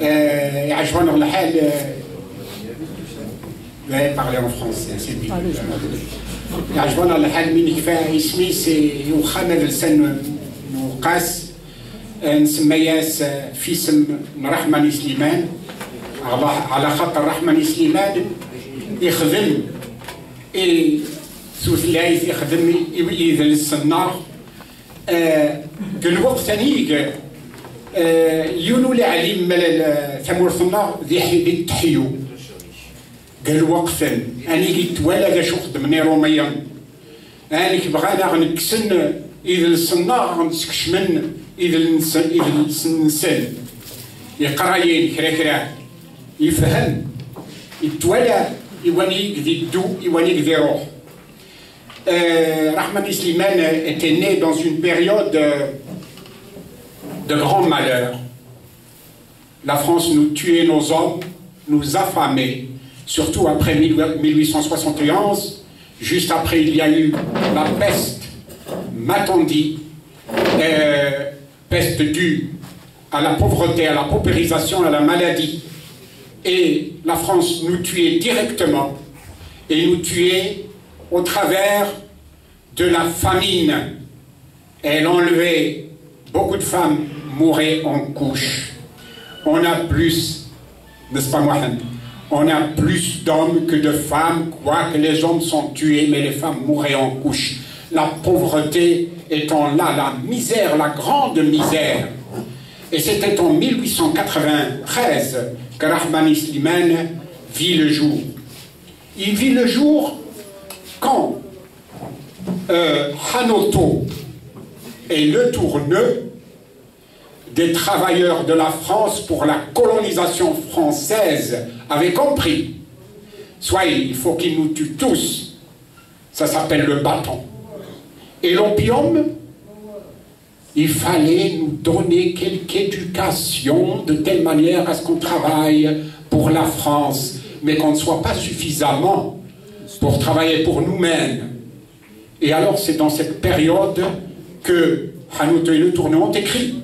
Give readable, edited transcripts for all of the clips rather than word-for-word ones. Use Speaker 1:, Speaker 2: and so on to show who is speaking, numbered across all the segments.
Speaker 1: يعجبنا الحال. لا parler en français c'est bien. يعجبنا الحال من كفايه اسمي سي وخا مدرسه نقاس نسمى ياس في اسم رحماني سليمان على خاطر رحماني سليمان يخدم سوسلايف يخدم يدرس النار الوقت ثاني يونو اللي عليم ثمورث النار ذي التحيو قال وقتا اني قلت ولا ذا شو خدمني روميا اني بغانا غنكسن اذا الصناع غنسكش من اذا الانسان يقراين كرا يفهم يتولى يواني ذي الدو يواني ذي روح. Rahmani Slimane était né dans une période de grand malheur. La France nous tuait nos hommes, nous affamait, surtout après 1871. Juste après, il y a eu la peste Matandi, peste due à la pauvreté, à la paupérisation, à la maladie. Et la France nous tuait directement et nous tuait au travers de la famine. Elle enlevait, beaucoup de femmes mouraient en couche. On a plus, n'est-ce pas Mohamed? On a plus d'hommes que de femmes, quoique les hommes sont tués, mais les femmes mouraient en couche. La pauvreté étant là, la misère, la grande misère. Et c'était en 1893 que Rahmani Slimane vit le jour. Il vit le jour quand Hanoto et Le Tourneux, des travailleurs de la France pour la colonisation française, avaient compris, soit il faut qu'ils nous tuent tous, ça s'appelle le bâton. Et l'opium, il fallait nous donner quelque éducation de telle manière à ce qu'on travaille pour la France, mais qu'on ne soit pas suffisamment pour travailler pour nous-mêmes. Et alors c'est dans cette période que Hanoto et Le Tourneux ont écrit,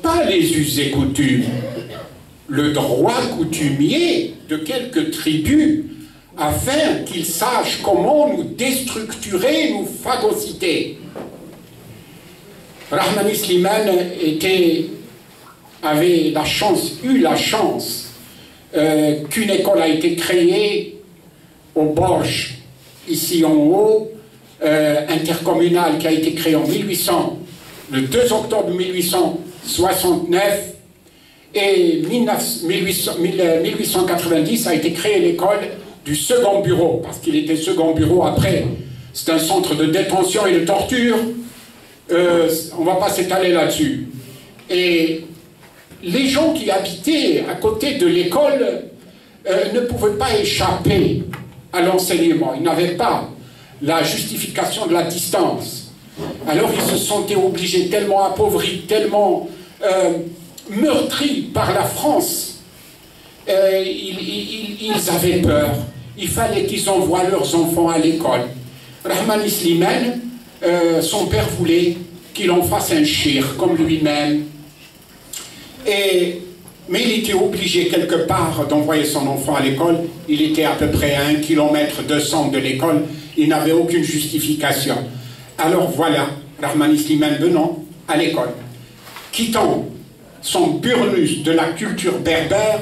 Speaker 1: pas les us et coutumes, le droit coutumier de quelques tribus, afin qu'ils sachent comment nous déstructurer, nous phagocyter. Rahmani Slimane avait eu la chance qu'une école a été créée au Borges, ici en haut, intercommunale, qui a été créée le 2 octobre 1869, et 1890 a été créée l'école du second bureau, parce qu'il était second bureau après. C'est un centre de détention et de torture. On ne va pas s'étaler là-dessus. Et les gens qui habitaient à côté de l'école ne pouvaient pas échapper à l'enseignement. Ils n'avaient pas la justification de la distance. Alors ils se sentaient obligés, tellement appauvris, tellement meurtris par la France. Ils avaient peur. Il fallait qu'ils envoient leurs enfants à l'école. Rahmani Slimane, son père voulait qu'il en fasse un shir comme lui-même. Mais il était obligé quelque part d'envoyer son enfant à l'école. Il était à peu près à 1,2 km de l'école. Il n'avait aucune justification. Alors voilà, Rahmani Slimane venant à l'école, quittant son burnus de la culture berbère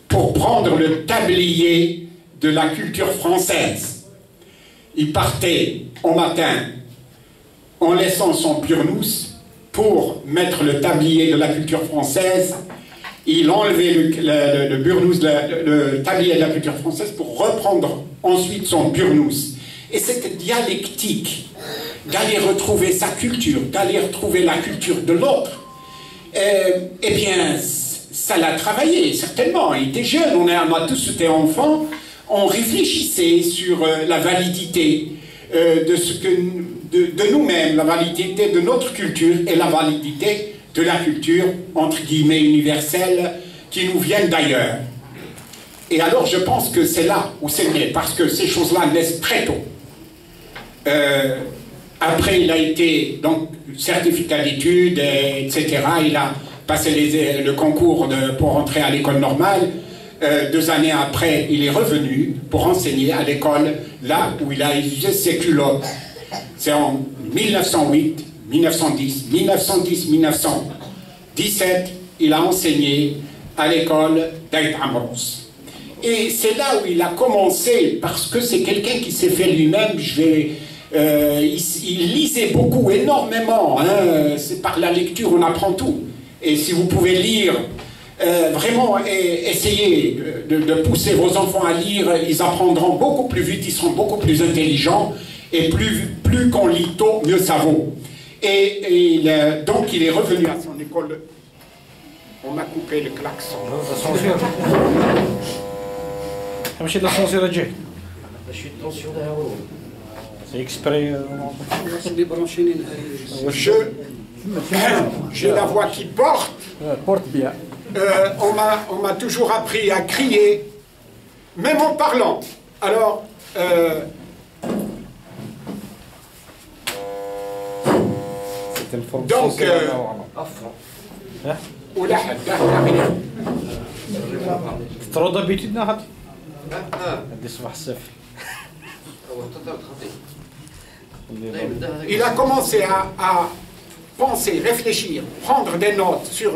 Speaker 1: pour prendre le tablier de la culture française. Il partait au matin en laissant son burnous pour mettre le tablier de la culture française. Il enlevait le burnous, le tablier de la culture française pour reprendre ensuite son burnous. Et cette dialectique d'aller retrouver sa culture, d'aller retrouver la culture de l'autre, eh bien, ça l'a travaillé, certainement. Il était jeune, on a tous été enfants, on réfléchissait sur la validité de nous-mêmes, la validité de notre culture et la validité de la culture, entre guillemets, universelle, qui nous viennent d'ailleurs. Et alors, je pense que c'est là où c'est né, parce que ces choses-là naissent très tôt. Après, il a été, donc, certificat d'études, etc. Il a passé le concours pour entrer à l'école normale. 2 années après, il est revenu pour enseigner à l'école, là où il a usé ses culottes. C'est en 1908, 1910, 1910, 1917, il a enseigné à l'école d'Aït Amros. Et c'est là où il a commencé, parce que c'est quelqu'un qui s'est fait lui-même, il lisait beaucoup, énormément, hein, c'est par la lecture on apprend tout. Et si vous pouvez lire, vraiment essayez de pousser vos enfants à lire, ils apprendront beaucoup plus vite, ils seront beaucoup plus intelligents, et plus qu'on lit tôt, mieux ça vaut. Donc il est revenu à son école. On m'a coupé le klaxon.
Speaker 2: C'est exprès.
Speaker 1: J'ai la voix qui porte.
Speaker 2: Porte bien.
Speaker 1: On m'a toujours appris à crier, même en parlant. Alors, donc,
Speaker 2: trop d'habitude, non? صباح الصفر.
Speaker 1: Il a commencé à penser, réfléchir, prendre des notes sur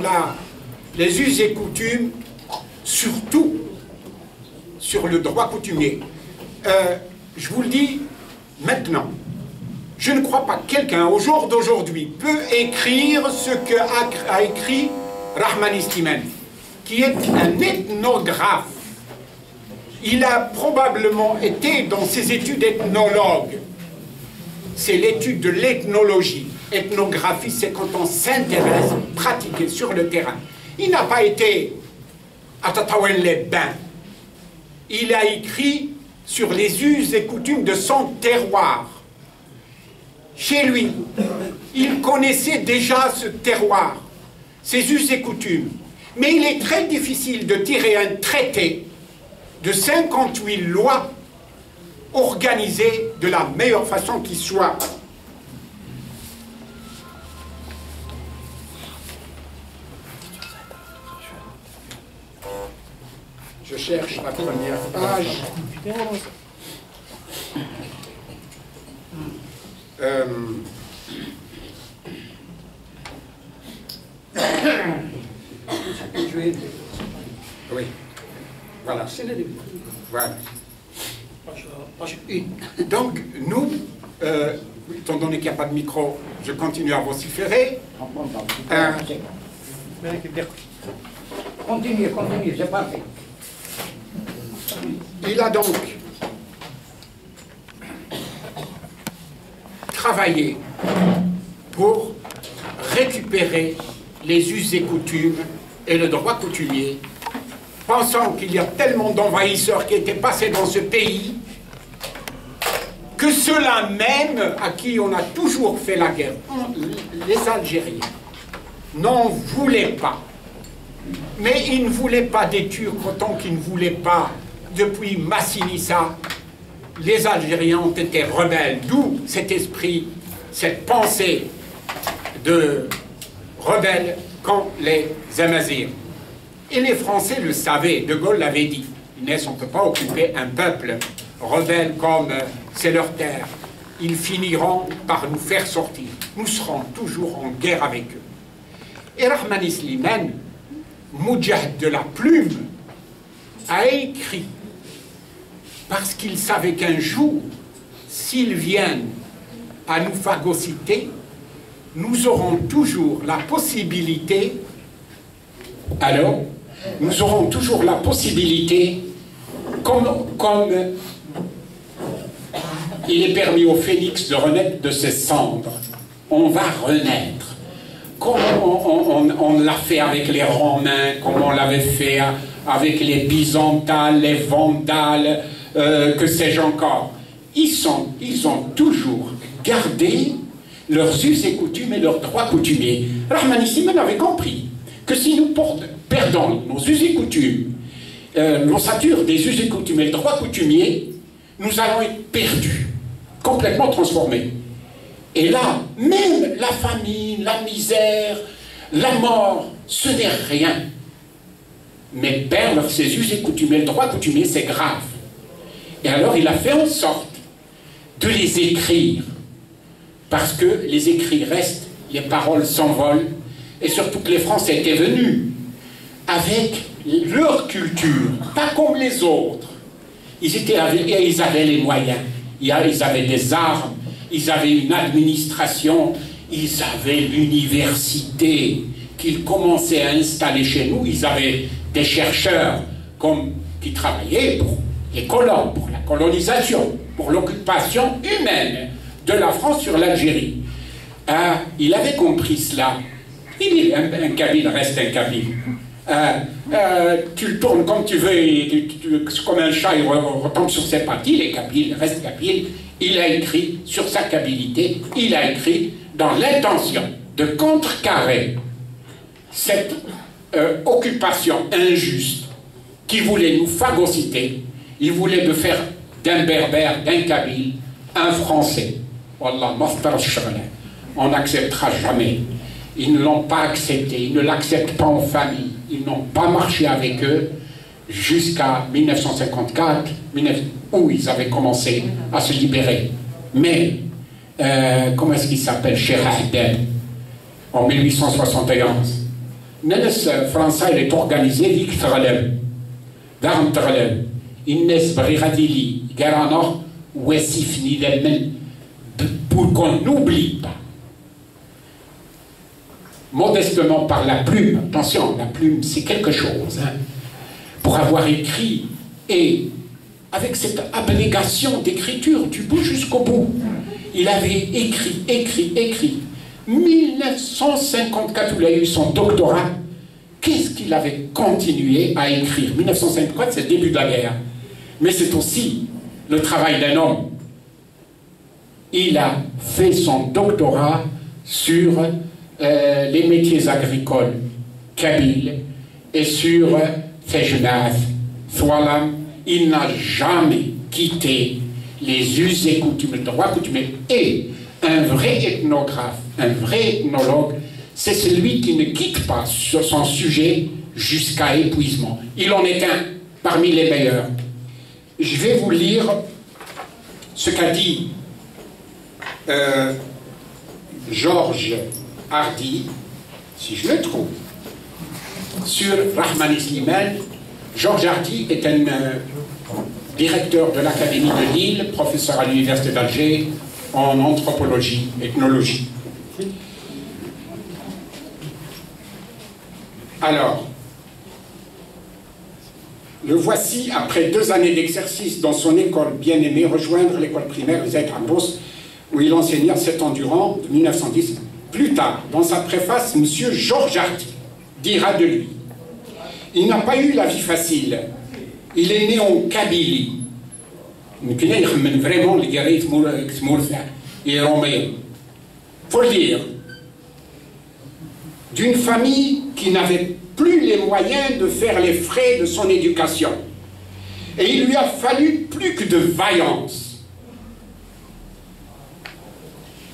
Speaker 1: les us et coutumes, surtout sur le droit coutumier. Je vous le dis maintenant, je ne crois pas que quelqu'un au jour d'aujourd'hui peut écrire ce qu'a écrit Rahmani Slimani, qui est un ethnographe. Il a probablement été dans ses études ethnologue. C'est l'étude de l'ethnologie. Ethnographie, c'est quand on s'intéresse, pratiquer sur le terrain. Il n'a pas été à Tataouine-les-Bains. Il a écrit sur les us et coutumes de son terroir. Chez lui, il connaissait déjà ce terroir, ses us et coutumes. Mais il est très difficile de tirer un traité de 58 lois organisées de la meilleure façon qui soit. Je cherche la première page. Oui. Voilà. Voilà. Donc, nous, étant donné qu'il n'y a pas de micro, je continue à vociférer.
Speaker 3: Continuez, c'est parfait.
Speaker 1: Il a donc travaillé pour récupérer les us et coutumes et le droit coutumier, pensant qu'il y a tellement d'envahisseurs qui étaient passés dans ce pays que ceux-là même à qui on a toujours fait la guerre, les Algériens, n'en voulaient pas. Mais ils ne voulaient pas des Turcs autant qu'ils ne voulaient pas, depuis Massinissa, les Algériens ont été rebelles. D'où cet esprit, cette pensée de rebelles contre les Amazirs. Et les Français le savaient, De Gaulle l'avait dit. Inès, on ne peut pas occuper un peuple rebelle comme c'est leur terre. Ils finiront par nous faire sortir. Nous serons toujours en guerre avec eux. Et Rahmani Slimani, Moudjahid de la plume, a écrit, parce qu'il savait qu'un jour, s'ils viennent à nous phagocyter, nous aurons toujours la possibilité, alors, nous aurons toujours la possibilité, comme il est permis au phénix de renaître de ses cendres, on va renaître. Comme on l'a fait avec les Romains, comme on l'avait fait avec les Byzantins, les Vandales, que sais-je encore. Ils ont toujours gardé leurs us et coutumes et leurs droits coutumiers. Rahmani Slimani avait compris que si nous perdons nos us et coutumes, l'ossature des us et coutumes et le droit coutumier, nous allons être perdus, complètement transformés. Et là, même la famine, la misère, la mort ce n'est rien. Mais perdre ses us et coutumiers, le droit coutumier, c'est grave. Et alors il a fait en sorte de les écrire, parce que les écrits restent, les paroles s'envolent, et surtout que les Français étaient venus avec leur culture, pas comme les autres. Ils avaient les moyens, ils avaient des armes, ils avaient une administration, ils avaient l'université qu'ils commençaient à installer chez nous. Ils avaient des chercheurs qui travaillaient pour les colons, pour la colonisation, pour l'occupation humaine de la France sur l'Algérie. Il avait compris cela. Il dit, un Kabyle reste un Kabyle. Tu le tournes comme tu veux, comme un chat, il retombe sur ses pattes. Il est Kabyle, reste Kabyle. Il a écrit sur sa kabilité, il a écrit dans l'intention de contrecarrer cette occupation injuste qui voulait nous phagocyter. Il voulait de faire d'un berbère, d'un kabyle, un français. Wallah, on n'acceptera jamais. Ils ne l'ont pas accepté, ils ne l'acceptent pas en famille, ils n'ont pas marché avec eux jusqu'à 1954, où ils avaient commencé à se libérer. Mais, comment est-ce qu'il s'appelle, Cheikh Haddad, en 1871, الناس فرنسا اللي تورغانيزي ديك تغلب داهم تغلب الناس بغي غادي لي كارانو واسفني لمن pour qu'on n'oublie pas modestement par la plume, attention, la plume c'est quelque chose, hein, pour avoir écrit et avec cette abnégation d'écriture du bout jusqu'au bout, il avait écrit 1954 où il a eu son doctorat. Qu'est-ce qu'il avait continué à écrire? 1954 c'est le début de la guerre, mais c'est aussi le travail d'un homme. Il a fait son doctorat sur les métiers agricoles kabyles et sur Fejnath, Thwalam. Il n'a jamais quitté les us et coutumes, le droit coutumier. Et un vrai ethnographe, un vrai ethnologue, c'est celui qui ne quitte pas sur son sujet jusqu'à épuisement. Il en est un parmi les meilleurs. Je vais vous lire ce qu'a dit Georges Hardy, si je le trouve, sur Rahman Slimane. Georges Hardy est un directeur de l'Académie de Lille, professeur à l'Université d'Alger en anthropologie, ethnologie. Alors, le voici, après 2 années d'exercice dans son école bien-aimée, rejoindre l'école primaire Zaid Amros, où il enseigna 7 ans durant, de 1910. Plus tard, dans sa préface, M. Georges Hardy dira de lui: il n'a pas eu la vie facile. Il est né en Kabylie. Vraiment, il faut le dire. D'une famille qui n'avait plus les moyens de faire les frais de son éducation. Et il lui a fallu plus que de vaillance.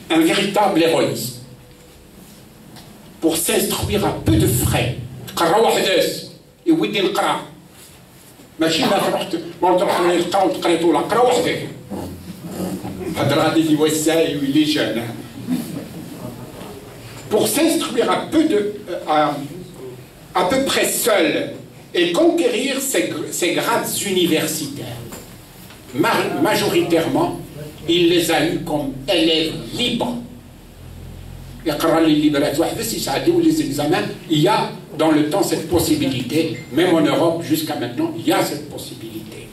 Speaker 1: Un véritable héroïsme. Pour s'instruire à peu de frais. يودي نقرا ماشي ما تروح نلقى وتقري طول قرا وحدك هذا غادي يوسع ويلي جانا pour s'instruire à peu près seul et conquérir ses grades universitaires. Majoritairement, il les a eus comme élèves libres. Il y a dans le temps cette possibilité, même en Europe jusqu'à maintenant, il y a cette possibilité.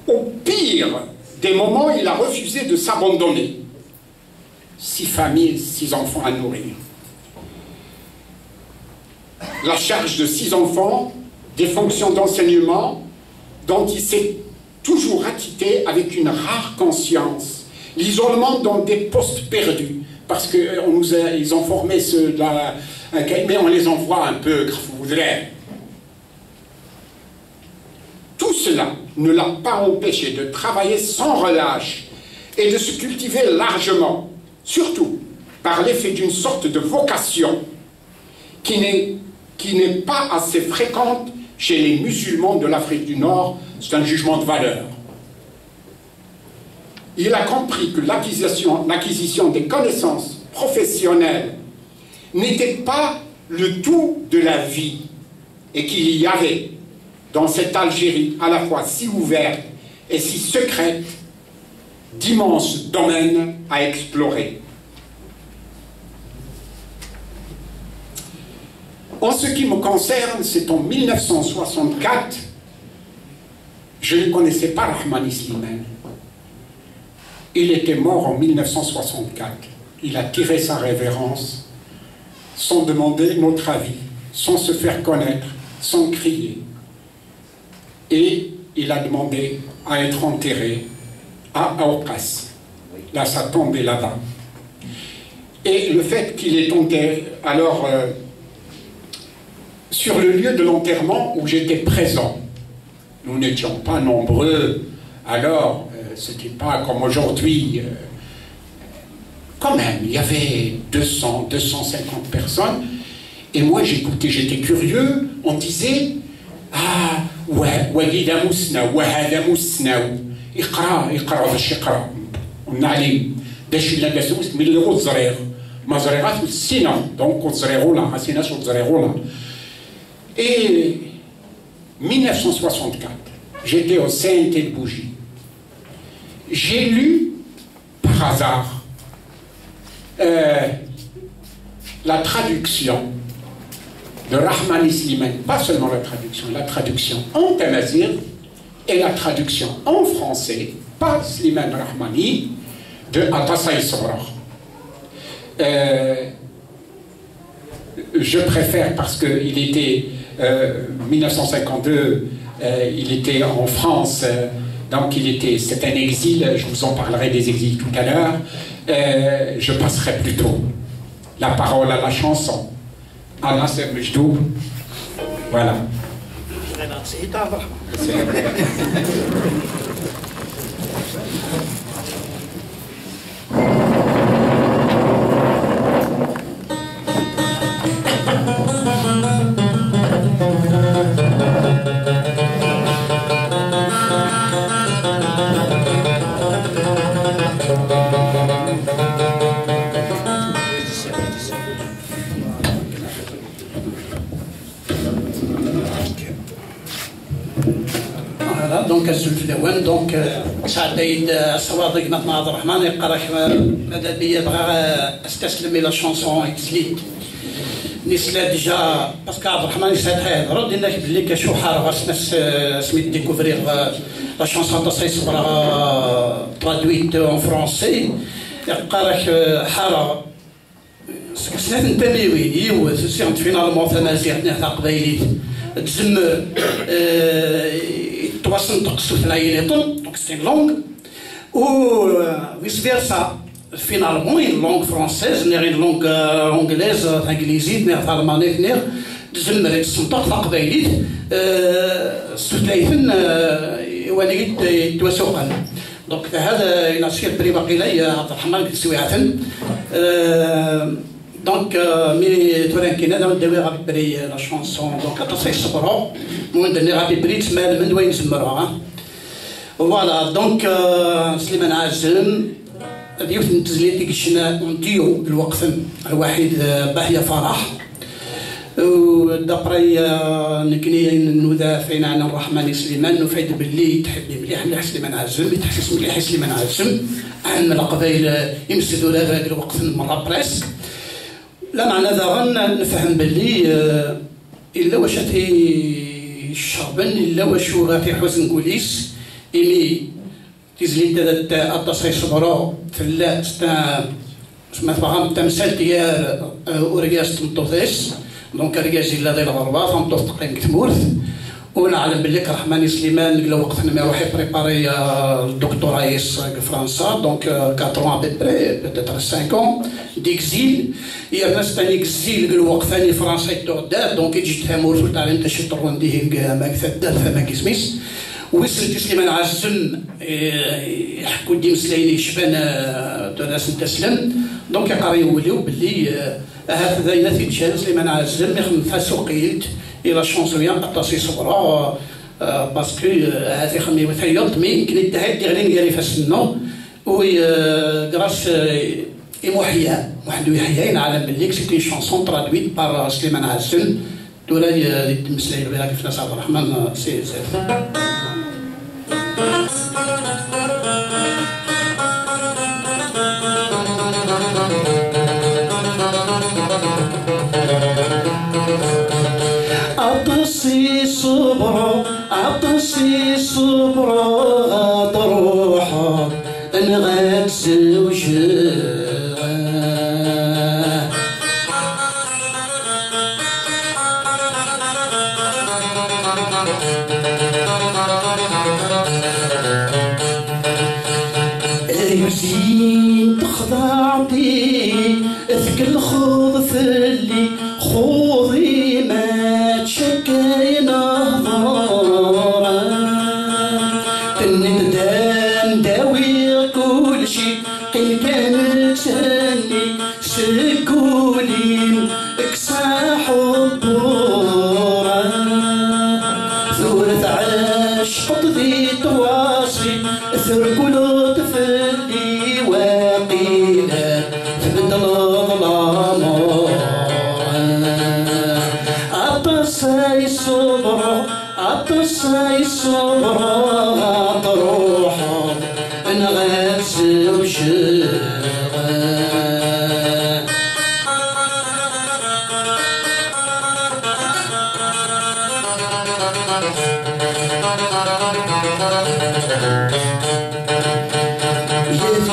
Speaker 1: Au pire des moments, il a refusé de s'abandonner. 6 familles, 6 enfants à nourrir. La charge de 6 enfants, des fonctions d'enseignement dont il s'est toujours acquitté avec une rare conscience. L'isolement dans des postes perdus, parce qu'ils ont formé ceux de la... mais on les envoie un peu, vous voudrez. Tout cela ne l'a pas empêché de travailler sans relâche et de se cultiver largement. Surtout, par l'effet d'une sorte de vocation qui n'est pas assez fréquente chez les musulmans de l'Afrique du Nord. C'est un jugement de valeur. Il a compris que l'acquisition des connaissances professionnelles n'était pas le tout de la vie et qu'il y avait dans cette Algérie à la fois si ouverte et si secrète d'immenses domaines à explorer. En ce qui me concerne, c'est en 1964, je ne connaissais pas Rahmani Slimane. Il était mort en 1964. Il a tiré sa révérence sans demander notre avis, sans se faire connaître, sans crier. Et il a demandé à être enterré à Aoukas. Là, sa tombe est là-bas. Et le fait qu'il est enterré, alors, sur le lieu de l'enterrement où j'étais présent, nous n'étions pas nombreux, alors c'était pas comme aujourd'hui. Quand même, il y avait 200, 250 personnes, et moi j'écoutais, j'étais curieux, on disait « Ah, Walida Mousna, Wahada Mousna, Iqra, Bash Iqra, on allait, Dash il a des choses, mais le Zrer, Mazrerat ou Sina, donc on Zrerola, Hasina sur Zrerola. » Et 1964, j'étais au CNT de Bougie. J'ai lu, par hasard, la traduction de Rahmani Slimane, pas seulement la traduction en tamazigh et la traduction en français, pas Slimane Rahmani, de Atassaï Sobrah. Je préfère parce qu'il était 1952, il était en France, donc c'est un exil, je vous en parlerai des exils tout à l'heure. Je passerai plutôt la parole à la chanson. À Nasser Mejdou. Voilà.
Speaker 3: دونك الزوج الاول دونك سعديد الصوادق مثنى عبد الرحمن يقرا ماذا بيا بغى استسلم الى شونسون اكسليت نسلا ديجا باسكو عبد الرحمن يساتها يهضر دينا بلي كشو حار غاس سميت ديكوفريغ لا شونسون تاع صبرا ترادويت اون فرونسي يقرا حاره سنات نتميوين يو سيغنت فينالمون ثمازيغ تاع قبايليت تزمر توصل تقصو ثنايا طن دونك سي لونغ و فيس فيرسا فينالمون une langue française نير une langue anglaise انجليزي نير المانيك نير تزمر تسنطق تقبايليت ستلايثن وليد توسوقا دونك هذا ينصير بري باقي لي عبد الرحمن كتسويعتن دونك مي تورانكينا داوي غابي بري لا شونسون دونك تصيح صبرو مون دني غابي بري تسمى من وين زمروها فوالا دونك سليمان عازم ديوت نتزليتي كشنا نديو بالوقت الواحد باهيه فرح ودابري نكني ندافعين عن الرحمن سليمان نفيد باللي تحبي مليح مليح سليمان عازم يتحسس مليح سليمان عازم عن القبائل يمسدوا لها الوقت مره بريس لا معنى ذا نفهم باللي الا واش الشعبن الا واش غاتي حسن كوليس إني تزليت هذا التصحيح صبرا فلا ما تبغى تمثال ديال أورياس تمطوثيس دونك أورياس إلا ديال الغربة فمطوث تقريبا كتمورث ونعلم باللي كرحماني سليمان قلا وقت ما يروح يبريباري الدكتورايس فرنسا دونك 4 ans peut-être 5 ans d'exil il y a ناس ثاني اكزيل قلا وقت ثاني فرنسا يتردد دونك يجي تامور تعلم تشي ترونديه ما كثدات فما كسميس وصلت سليمان عازم يحكوا دي مسلايني شبان ناس تسلم دونك يقدر يوليو باللي هكذا إذا تيتشال سليمان عازم يخدم فاسوقيت إلى شونسويان قطاسي صبرا باسكو هذه خمي وثيلت مي يمكن يتهاد ديالي ديالي فاسنو وي غراس محيا واحد يحيى نعلم باللي سيتي شونسون ترادويت بار سليمان عازم دولا تمسلي بها كيف ناس عبد الرحمن سي عطسي صبرا عطسي صبرا تروحا نغاكس وجه يزين تخضعتي ثقل خوض اللي خوضي ما تشكي نهضرا تندم داوي كل شي قيل كانت سني سكولين اكساح الدورا ثورة عشق ذي تواصي ثركلو تفلي وقيلة تبدل ظلامو عطسي صبرا عطسي صبرا تروحا نغاس وشغا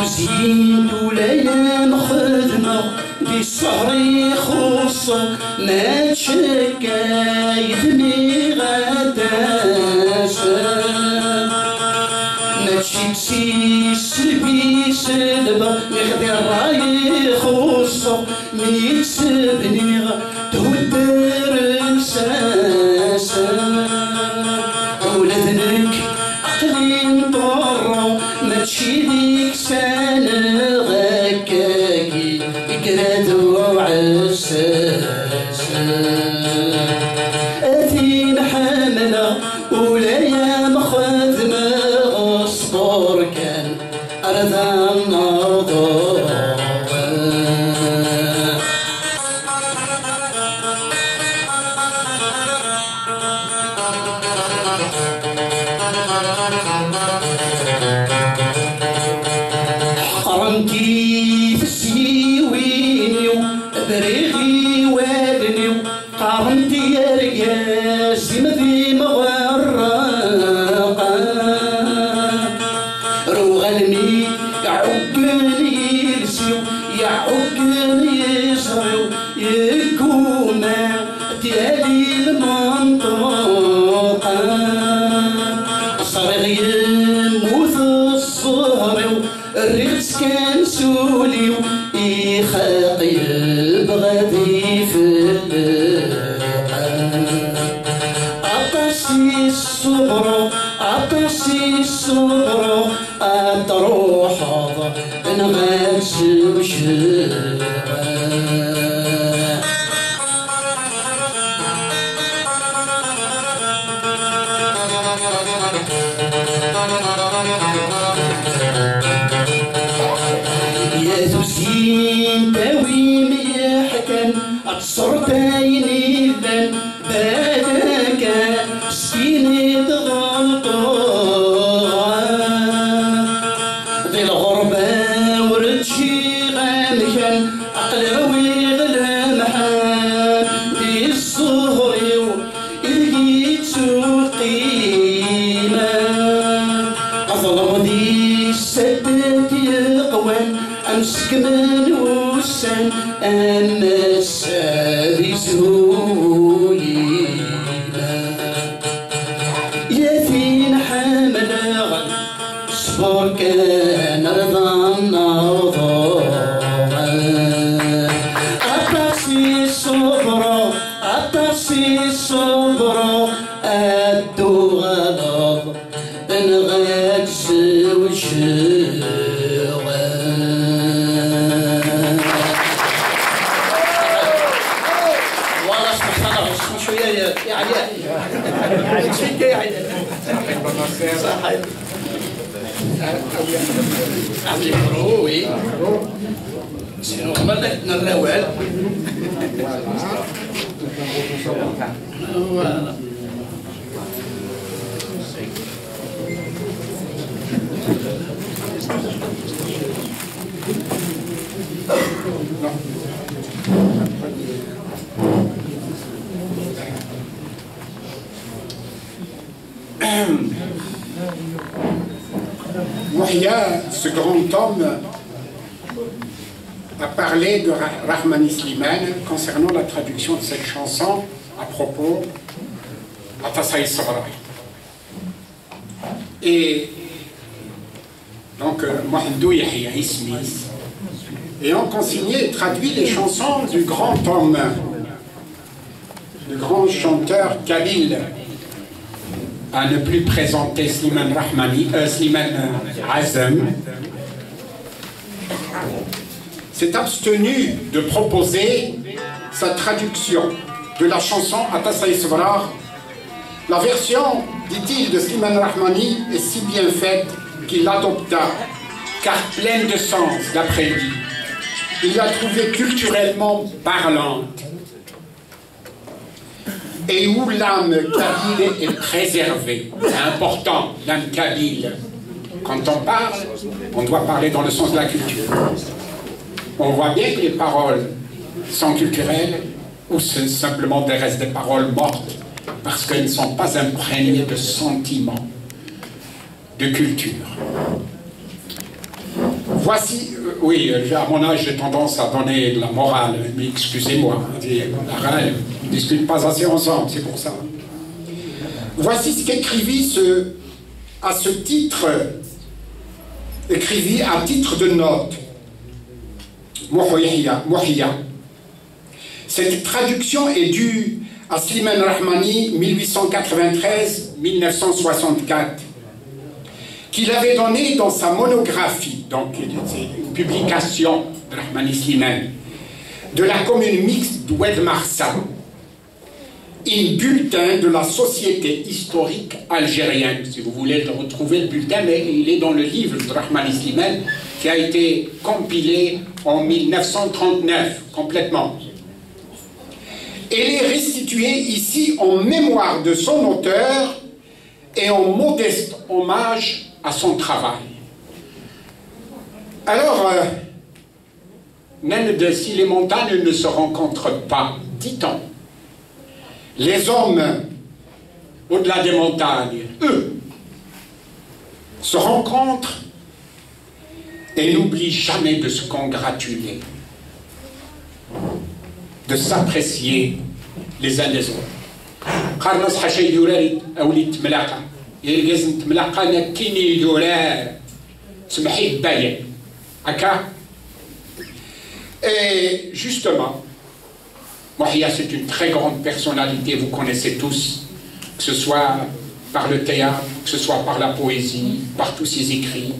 Speaker 3: يزيد وليام خدمة بالسهر يخص ما تشكى يدني غداسة ما تشكسي سلبي سلبة نخدي الراي يخص مي سبني تودر رساسة ولدنك عقلي مضرة ما تشيليك سنة غكاكي قراد وعساسة أثين حاملة ولايا مخدمة أصبر كان أرضى النظر قرنتي في السيويني بريغي وادني قرنتي يا رياس مذي مغرقا روغلني يعقني يلسيو يعقني يسريو يكوما ديالي المنطقة صريغ يموت الصهري الريس كان سولي يخاقي بغادي في عطسي الصبر عطسي الصبر تروح نغاس وشغا يا زوزين تاوي ميحكن أتصرتيني بن بالك سكيني تغلطوها ذي الغربة ورتشي غامكن أقلوي غلمحان ذي الصهري وإلقيت سوقيما أظلم ذي السدات يقوان أمسك من وسن أما السادس هويما يثين حامل غل صبر كان رضا النظر أطاسي الصبر أطاسي الصبر أدو غلط نغاكس وشغا شويه يا علاء فيك يا علاء صحيح عندي مروي سينو غمرنا الروال فوالا
Speaker 1: Mouhia, ce grand homme, a parlé de Rahmani Slimane concernant la traduction de cette chanson à propos de Tassaï Sabra. Et donc, Mohamedou Yahya Ismis, et ont consigné et traduit les chansons du grand homme, du grand chanteur Kabyle, à ne plus présenter Slimane Azem, s'est abstenu de proposer sa traduction de la chanson Atassaï Sabrar. La version, dit-il, de Slimane Rahmani est si bien faite qu'il l'adopta, car pleine de sens, d'après lui. Il l'a trouvée culturellement parlante, et où l'âme kabyle est préservée. C'est important, l'âme kabyle. Quand on parle, on doit parler dans le sens de la culture. On voit bien que les paroles sont culturelles ou c'est simplement des restes des paroles mortes parce qu'elles ne sont pas imprégnées de sentiments, de culture. Voici, oui, à mon âge j'ai tendance à donner de la morale, mais excusez-moi, la morale, on ne discute pas assez ensemble, c'est pour ça. Voici ce qu'écrivit à ce titre, écrivit à titre de note, Mouhia. Cette traduction est due à Slimane Rahmani, 1893-1964, qu'il avait donné dans sa monographie, donc une publication de Rahmani Slimane, de la commune mixte d'Oued Marsa, un bulletin de la Société historique algérienne. Si vous voulez retrouver le bulletin, mais il est dans le livre de Rahmani Slimane qui a été compilé en 1939, complètement. Elle est restituée ici en mémoire de son auteur et en modeste hommage à son travail. Alors, si les montagnes ne se rencontrent pas, dit-on, les hommes au-delà des montagnes, eux, se rencontrent et n'oublient jamais de se congratuler, de s'apprécier les uns les autres. Et justement, Mouhia, c'est une très grande personnalité, vous connaissez tous, que ce soit par le théâtre, que ce soit par la poésie, par tous ses écrits.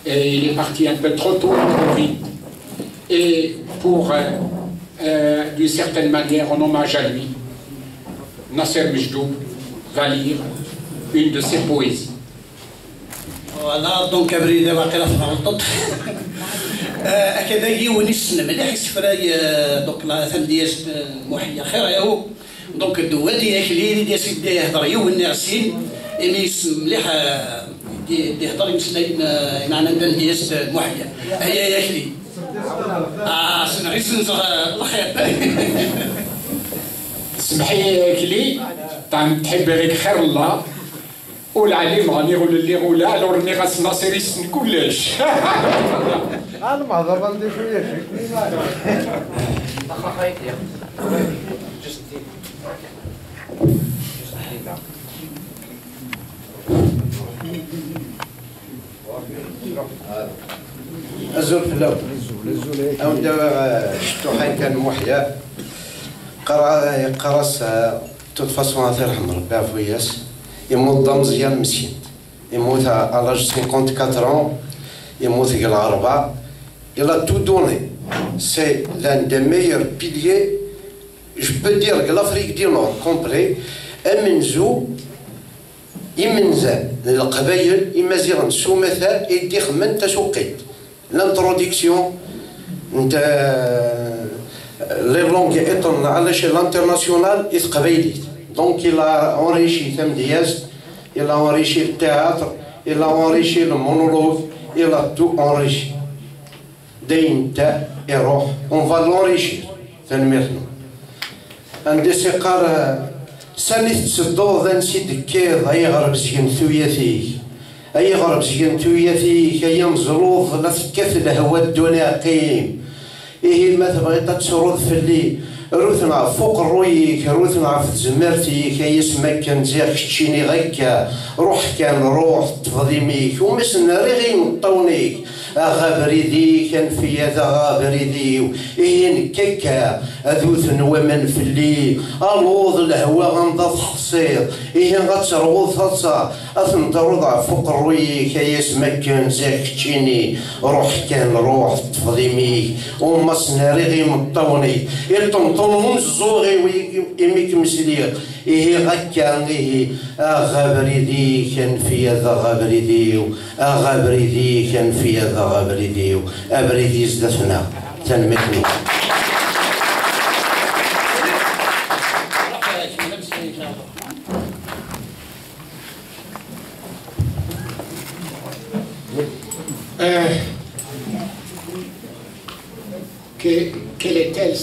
Speaker 1: Et il est parti un peu trop tôt, trop vite. Et pour, d'une certaine manière, en hommage à lui, Nasser Mejdoub va lire une de ses poésies.
Speaker 3: Voilà, donc أبريد باقي غلطت. هكذا يونسنا مليح السفراي دوك لا ثم ديال محيا خير ياهو دونك الدوادي اكليلي ديال سيدي يهضر يوني عسين ميس مليح يهضر يمسنا معنا ديال محيا هيا ياكلي سنغيس الخير
Speaker 1: سمحي ياكلي تحب لك خير الله والعليم غني يقول اللي غولا لو رني غاس ناصر يسن كلش
Speaker 4: انا ما هضر ندير شويه واخا خايف يا
Speaker 5: الزول في الاول او دابا شفتو حين كان محيا قرص توت فاسون الله يرحم ربي عفو ياس يموت مزيان مسكين يموت à l'âge de 54 ans يموت قال الغربة il a tout donné c'est l'un des meilleurs piliers جو بو دير لافريك دي نور كومبري امنزو يمنزل القبايل يمازيغن سومثا يدي خمن تسوقيت لانتروديكسيون نتا لي لونغ ايطون على شي لانترناسيونال قبايليت دونك إلا اونريشي ثم دياز إلا اونريشي التياتر إلا اونريشي المونولوج إلا تو اونريشي داين تا يروح اون فا لونريشي تنميرنا عندي سيقار سانيت تصدو ذا نسيد كيض أي غرب زين ثوياثيك أي غرب زين ثوياثيك أي مزلوظ لا تكث الهوا الدنيا قيم إيه ما تبغي تسرد في اللي روثنا فوق رويك روثنا في زمرتيك أي اسمك كان زيك تشيني غيكا روح كان روح تفضيميك ومسنا ريغي مطونيك أغابريدي كان في هذا غابريدي إيه كيكا أذوث ومن في اللي ألوض الهوا غنضض حصير إيه غتروض ثلصة أثن ترضع فوق رويك أي اسمك كان زيك تشيني روح كان روح تفضيميك ومسنا ريغي مطوني يطمطم الزوغي ويميك مسليق إيه غكا إيه أغابريدي كان في هذا غابريدي أغابريدي كان في هذا غابريدي أبريدي زدتنا تنمتني
Speaker 1: Quelle est-elle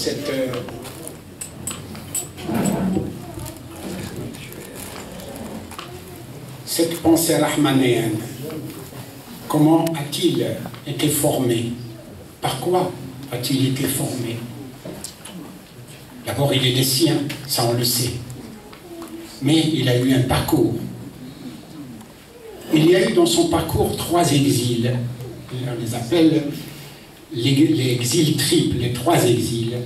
Speaker 1: cette pensée rahmanéenne? Comment a-t-il été formé? Par quoi a-t-il été formé? D'abord, il est des siens, ça on le sait. Mais il a eu un parcours. Il y a eu dans son parcours 3 exils. On les appelle les exils triples, les 3 exils.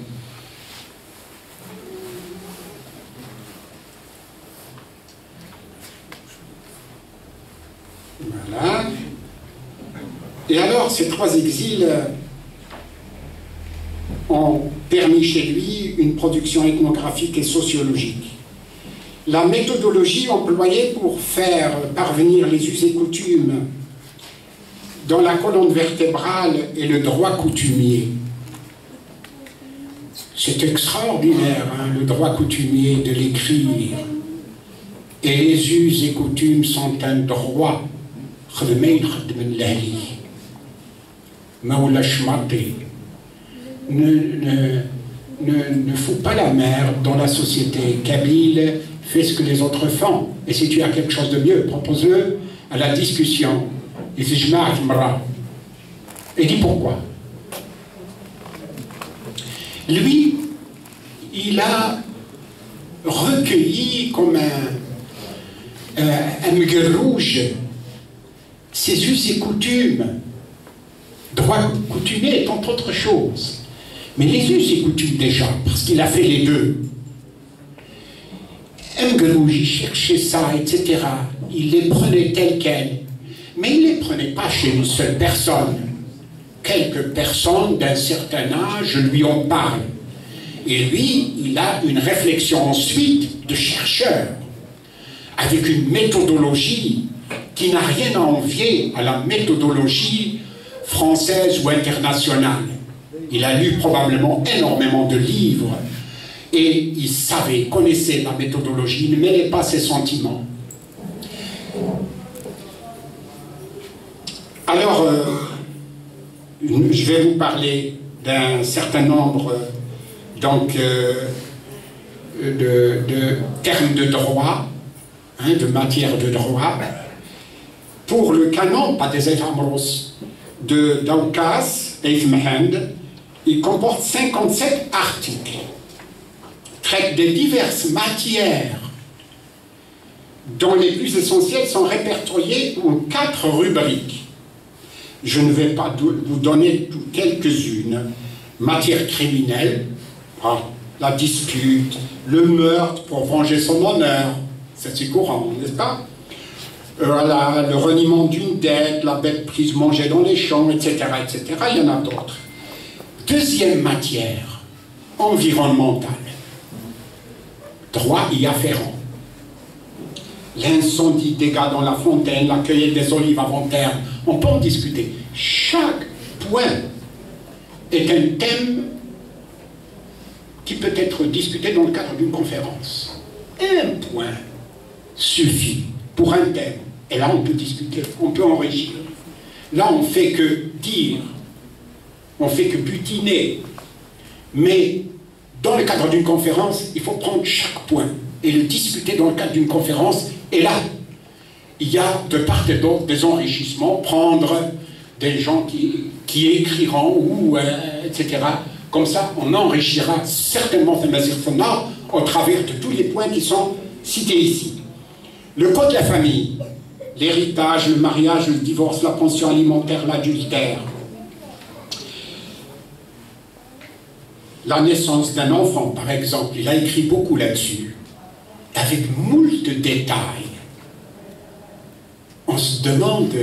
Speaker 1: Voilà. Et alors, ces 3 exils ont permis chez lui une production ethnographique et sociologique. La méthodologie employée pour faire parvenir les us et coutumes dans la colonne vertébrale et le droit coutumier. C'est extraordinaire, hein, le droit coutumier de l'écrire. Et les us et coutumes sont un droit. Ne fous pas la merde dans la société. Kabyle fait ce que les autres font. Et si tu as quelque chose de mieux, propose-le à la discussion. Et si je m'arrête, et dis pourquoi. Lui, il a recueilli comme un muguet rouge ses us et coutumes, droit coutumier étant autre chose. Mais les us et coutumes déjà, parce qu'il a fait les deux. Mgerouge, il cherchait ça, etc. Il les prenait telles quelles. Mais il ne les prenait pas chez une seule personne. Quelques personnes d'un certain âge lui en parlent. Et lui, il a une réflexion ensuite de chercheur, avec une méthodologie qui n'a rien à envier à la méthodologie française ou internationale. Il a lu probablement énormément de livres et il savait, connaissait la méthodologie, il ne mêlait pas ses sentiments. Alors, je vais vous parler d'un certain nombre de termes de droit, hein, de matière de droit, pour le canon, pas des Amros, de Daukas et Ifmehend. Il comporte 57 articles, traite de diverses matières dont les plus essentielles sont répertoriées en 4 rubriques. Je ne vais pas vous donner quelques-unes. Matière criminelle, la dispute, le meurtre pour venger son honneur, c'est courant, n'est-ce pas? Le reniement d'une dette, la bête prise mangée dans les champs, etc., etc. Il y en a d'autres. Deuxième matière, environnementale. droits y afférents. L'incendie, dégâts dans la fontaine, la cueillette des olives avant terme, on peut en discuter. Chaque point est un thème qui peut être discuté dans le cadre d'une conférence. Un point suffit pour un thème. Et là, on peut discuter, on peut enrichir. Là, on ne fait que dire, on ne fait que butiner. Mais dans le cadre d'une conférence, il faut prendre chaque point et le discuter dans le cadre d'une conférence. Et là, il y a de part et d'autre des enrichissements, prendre des gens qui écriront, ou, etc. Comme ça, on enrichira certainement Mazir Fonna au travers de tous les points qui sont cités ici. Le code de la famille, l'héritage, le mariage, le divorce, la pension alimentaire, l'adultère, la naissance d'un enfant, par exemple, il a écrit beaucoup là-dessus, avec moult de détails. On se demande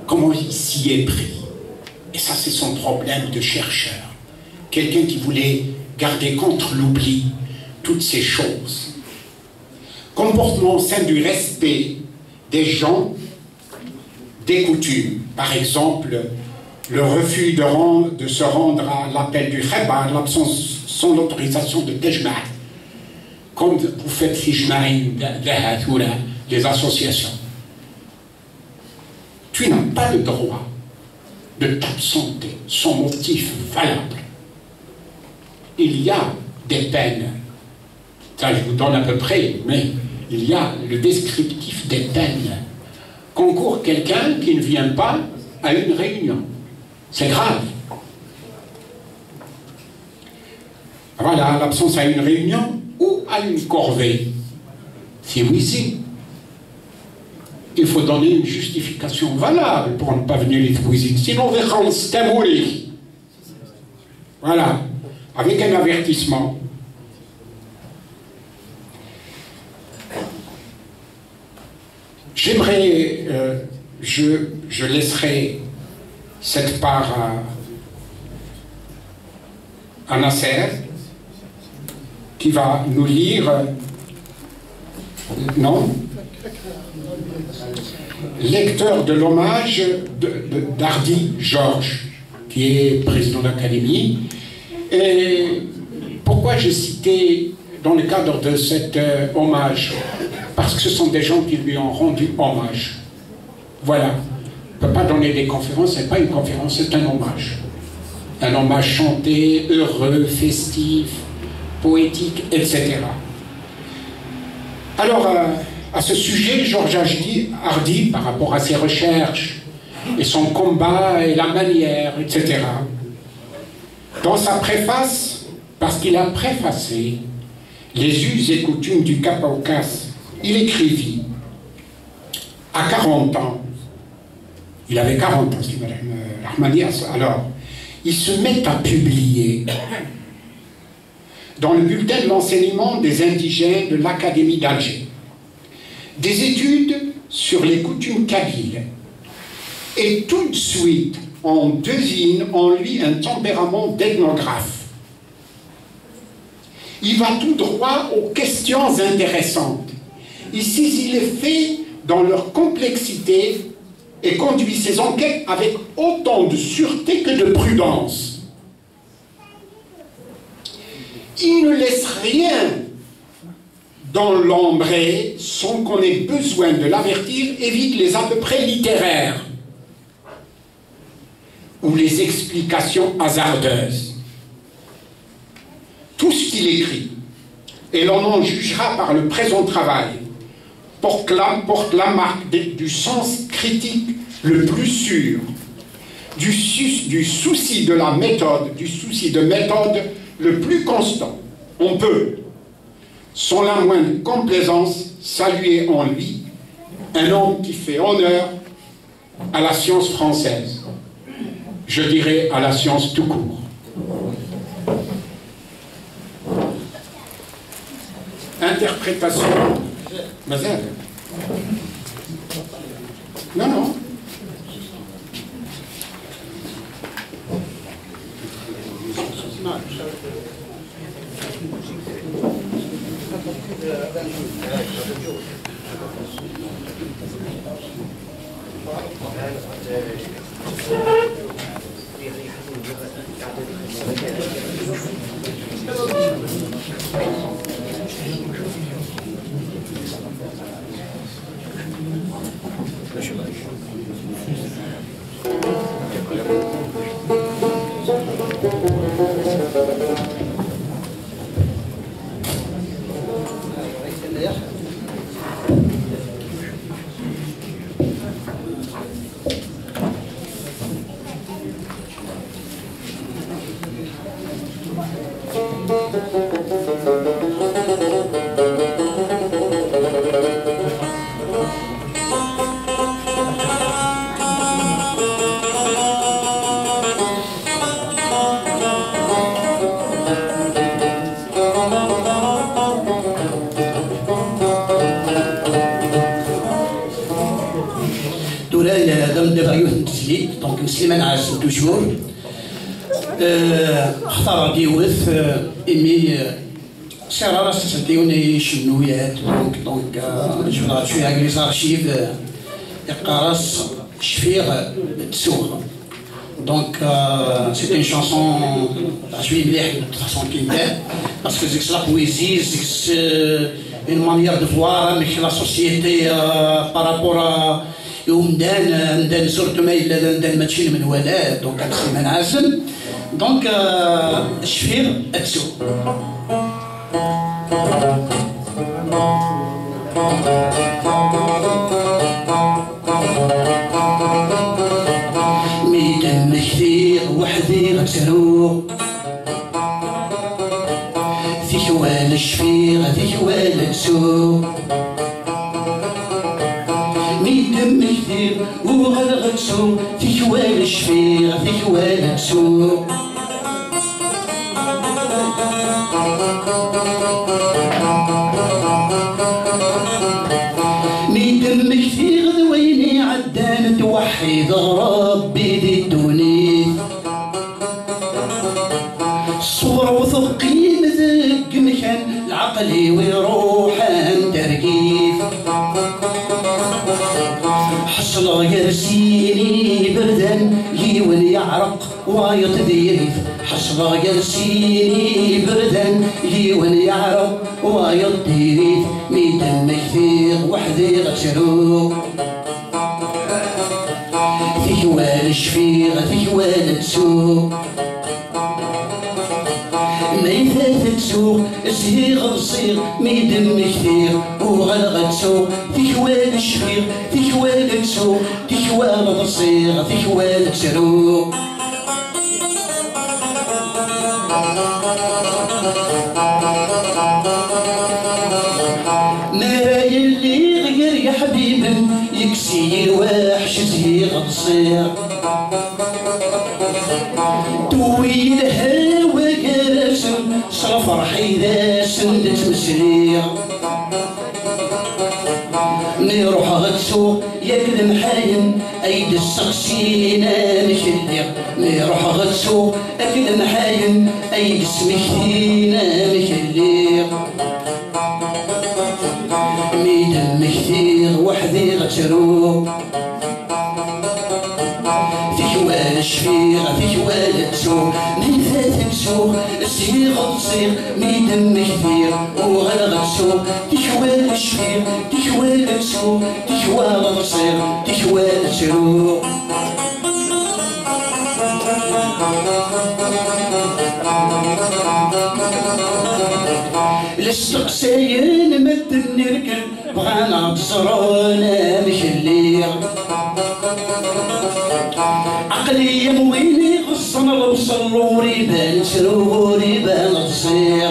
Speaker 1: comment il s'y est pris. Et ça, c'est son problème de chercheur. Quelqu'un qui voulait garder contre l'oubli toutes ces choses. Comportement au sein du respect des gens, des coutumes. Par exemple, le refus de se rendre à l'appel du khabar, l'absence sans l'autorisation de Tejma'. Comme vous faites les associations. Tu n'as pas le droit de t'absenter sans motif valable. Il y a des peines. Ça, je vous donne à peu près, mais il y a le descriptif des peines. Concourt quelqu'un qui ne vient pas à une réunion. C'est grave. Voilà, l'absence à une réunion ou à une corvée. C'est oui. Il faut donner une justification valable pour ne pas venir les visiter. Sinon, c'est mourir. Voilà, avec un avertissement. J'aimerais, je laisserai cette part à Nasser, qui va nous lire, non, lecteur de l'hommage d'Hardy Georges, qui est président de l'Académie. Et pourquoi j'ai cité dans le cadre de cet hommage? Parce que ce sont des gens qui lui ont rendu hommage. Voilà. On ne peut pas donner des conférences, ce n'est pas une conférence, c'est un hommage. Un hommage chanté, heureux, festif, poétique, etc. Alors, à ce sujet, Georges Hardy, par rapport à ses recherches, et son combat, et la manière, etc., dans sa préface, parce qu'il a préfacé les us et coutumes du Cap-Caucase, il écrivit, à 40 ans, il avait 40 ans, alors, il se met à publier dans le bulletin de l'enseignement des indigènes de l'Académie d'Alger des études sur les coutumes kabyles. Et tout de suite, on devine en lui un tempérament d'ethnographe. Il va tout droit aux questions intéressantes. Il saisit les faits dans leur complexité et conduit ses enquêtes avec autant de sûreté que de prudence. Il ne laisse rien dans l'embrée sans qu'on ait besoin de l'avertir, évite les à peu près littéraires ou les explications hasardeuses. Tout ce qu'il écrit, et l'on en jugera par le présent travail, porte la marque du sens critique le plus sûr, du souci de la méthode, du souci de méthode le plus constant. On peut, sans la moindre complaisance, saluer en lui un homme qui fait honneur à la science française. Je dirais à la science tout court. Interprétation. Mazal. Non, non.
Speaker 3: دونك سليمان عازم توجور اختار ديوث ايمي سير راس ديوني شنويات دونك جو شويه لي زارشيف يقراص شفيغ تسوغ دونك سيت اون شانسون عجبني مليح الفاصون كي دار باسكو زيك لا بويزي زيك اون مانيير دو فوار ميك لا سوسيتي بارابور ومدان زرت ما الا مدان ماشي من ولاد دونك سليمان عازم دونك الشفير اتسو ميدان كثير وحدي غتروق في حوال الشفير في حوال اتسو دم كثير وغلغتسو في حوال الشفير في حوال تسو مي دم كثير ذويني عدان توحيد ربي ذي الدوني الصورة وثقي مذق مكان العقلي وروحان تركيف حصل يرسيني بردان يولي يعرق ويطذيريف حصل يرسيني بردان يولي يعرق ويطذيريف مي دم كثير وحدي غتروق في حوال الشفير في حوال تسوق ميثات تسوق زهيغ الصيغ مي دم كثير وغلغ تسوق في حوال الشفير في حوال تسوق في حوال الصيغ في حوال تسروق مرايا اللي غير يا حبيبي يكسي الوحش زهيغ الصيغ توي الهوى كراسم صفر حيدا سندت مسريع نروح غتسوق يكلم حايم ايد السقسينا مخليق نروح غتسوق اكلم حايم ايد سمكتينا مخليق مي دم كثير وحدي غتروق في حوال الشفير في حوال تسوق مي فات تسوق الصيغ تصيغ مي دم كثير وغلغ تسوق في حوال الشفير في حوال تسوق في حوال تصيغ في حوال تسوق للسقساين مد نركب بغانا بصرانا مخليع عقلي مويني غصن الوصل وريبان سرور يبان الصيع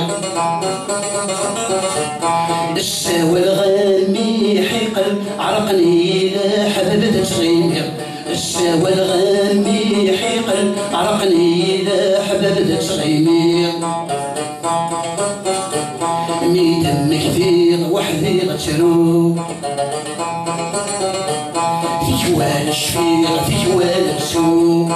Speaker 3: الساوى الغامي حيقل عرقني لا حبب تغير الساوى الغامي حيقل عرقني لا حبب تغير مي دم كثير وحدي غتروق في تكوال الشفير تكوال السوق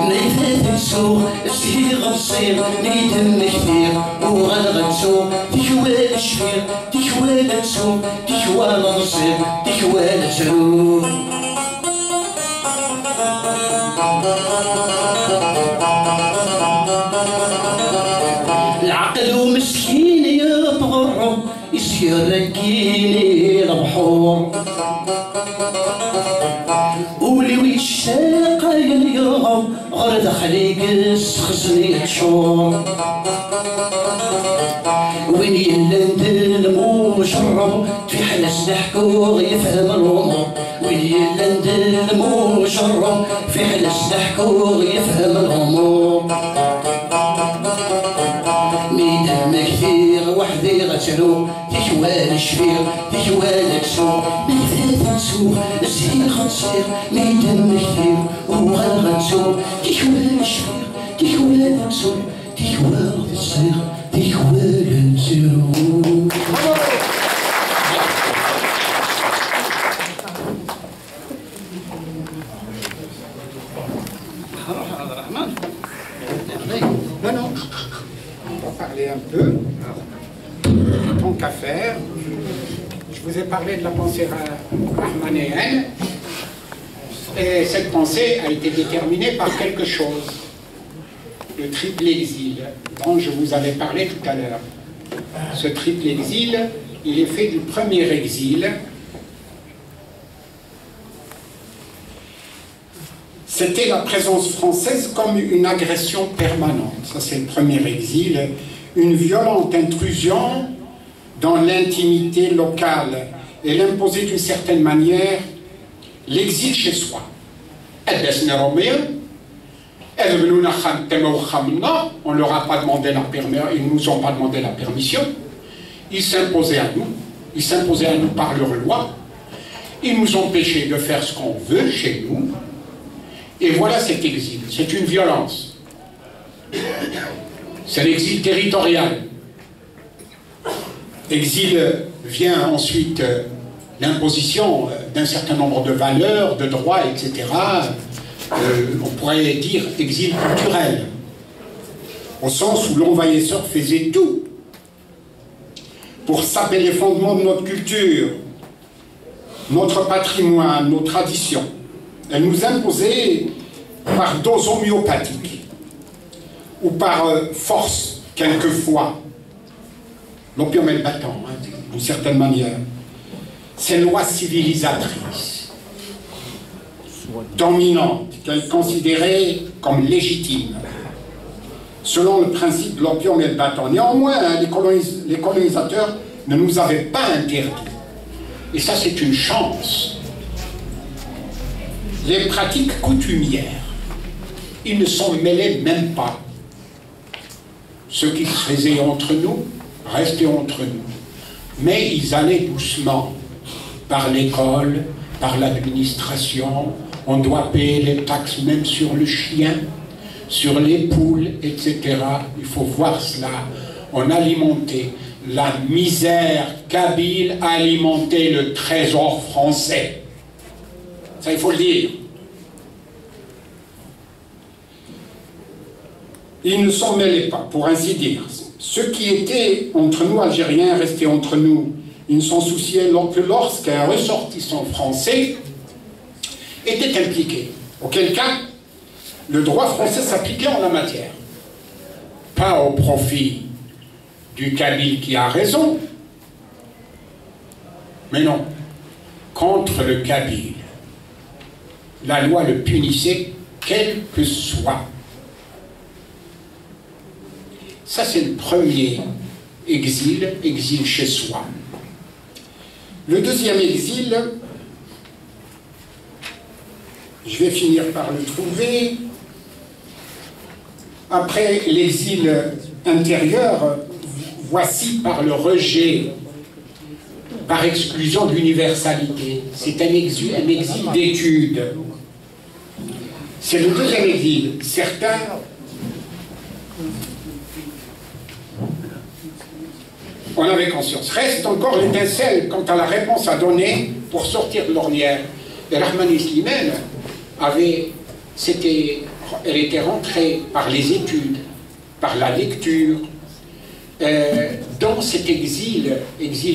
Speaker 3: نيفات السوق السيدي غصير نيدم كثير وغلغ السوق تكوال الشفير تكوال السوق تكوال غصير تكوال السوق العقل مسكين يبغر يصير ركيني البحور ولي ويشتاق اليوم غرد خليق خزني شور وين يلند المشرب في حلس نحكو يفهم الامور وين يلند المشرب في حلس نحكو يفهم الامور ميدان كثير وحدي غسلو تكوال الشفير تكوال السوق ميدان سوق السير خنصير ميدان كثير وغلغ السوق تكوال الشفير تكوال السوق تكوال السير تكوال السوق
Speaker 1: Parler un peu, tant qu'à faire. Je vous ai parlé de la pensée rahmanéenne, et cette pensée a été déterminée par quelque chose, le triple exil, dont je vous avais parlé tout à l'heure. Ce triple exil, il est fait du premier exil. C'était la présence française comme une agression permanente. Ça, c'est le premier exil. Une violente intrusion dans l'intimité locale. Elle imposait d'une certaine manière l'exil chez soi. On ne leur a pas demandé la permission, ils ne nous ont pas demandé la permission. Ils s'imposaient à nous. Ils s'imposaient à nous par leur loi. Ils nous empêchaient de faire ce qu'on veut chez nous. Et voilà cet exil. C'est une violence. C'est l'exil territorial. Exil vient ensuite l'imposition d'un certain nombre de valeurs, de droits, etc. On pourrait dire exil culturel, au sens où l'envahisseur faisait tout pour saper les fondements de notre culture, notre patrimoine, nos traditions. Elle nous imposait par dose homéopathique ou par force, quelquefois. L'opium est le battant, d'une certaine manière. Ces lois civilisatrices, dominantes, qu'elle considérait comme légitimes, selon le principe de l'opium et le battant. Néanmoins, les colonisateurs ne nous avaient pas interdit. Et ça, c'est une chance. Les pratiques coutumières, ils ne s'en mêlaient même pas. Ce qui se faisait entre nous, restait entre nous. Mais ils allaient doucement, par l'école, par l'administration. On doit payer les taxes même sur le chien, sur les poules, etc. Il faut voir cela. On alimentait la misère kabyle, alimentait le trésor français. Ça, il faut le dire. Ils ne s'en mêlaient pas, pour ainsi dire. Ce qui était entre nous, Algériens, restait entre nous. Ils ne s'en souciaient que lorsqu'un ressortissant français était impliqué. Auquel cas, le droit français s'appliquait en la matière. Pas au profit du kabyle qui a raison, mais non, contre le kabyle. La loi le punissait, quel que soit. Ça, c'est le premier exil, exil chez soi. Le deuxième exil, je vais finir par le trouver. Après l'exil intérieur, voici par le rejet, par exclusion de l'universalité. C'est un exil d'étude. C'est le deuxième exil. Certains on avait conscience. Reste encore l'étincelle quant à la réponse à donner pour sortir de l'ornière. Et Rahmani Slimane elle était rentrée par les études, par la lecture, dans cet exil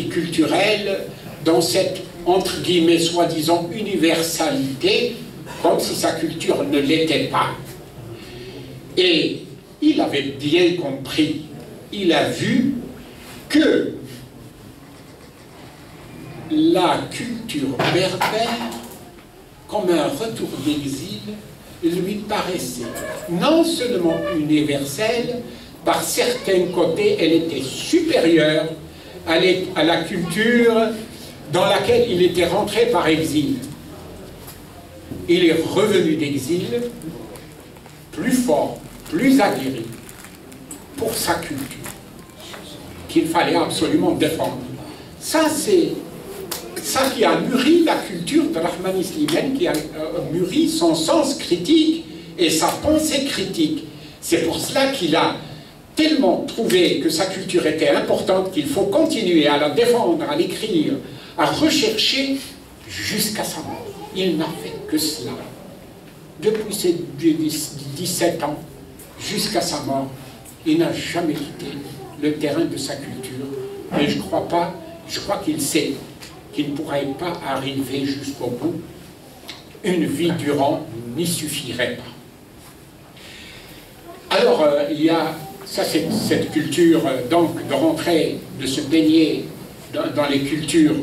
Speaker 1: culturel, dans cette, entre guillemets, soi-disant universalité, comme si sa culture ne l'était pas. Et il avait bien compris, il a vu que la culture berbère, comme un retour d'exil, lui paraissait non seulement universelle, par certains côtés, elle était supérieure à la culture dans laquelle il était rentré par exil. Il est revenu d'exil plus fort, plus aguerri pour sa culture, qu'il fallait absolument défendre. Ça, c'est ça qui a mûri la culture de Rahmani Slimane, qui a mûri son sens critique et sa pensée critique. C'est pour cela qu'il a tellement trouvé que sa culture était importante qu'il faut continuer à la défendre, à l'écrire, à rechercher jusqu'à sa mort. Il n'a fait que cela. Depuis ses 17 ans jusqu'à sa mort, il n'a jamais quitté le terrain de sa culture. Et je crois qu'il sait qu'il ne pourrait pas arriver jusqu'au bout. Une vie durant n'y suffirait pas. Alors, il y a ça, c'est cette culture, donc, de rentrer, de se baigner dans les cultures,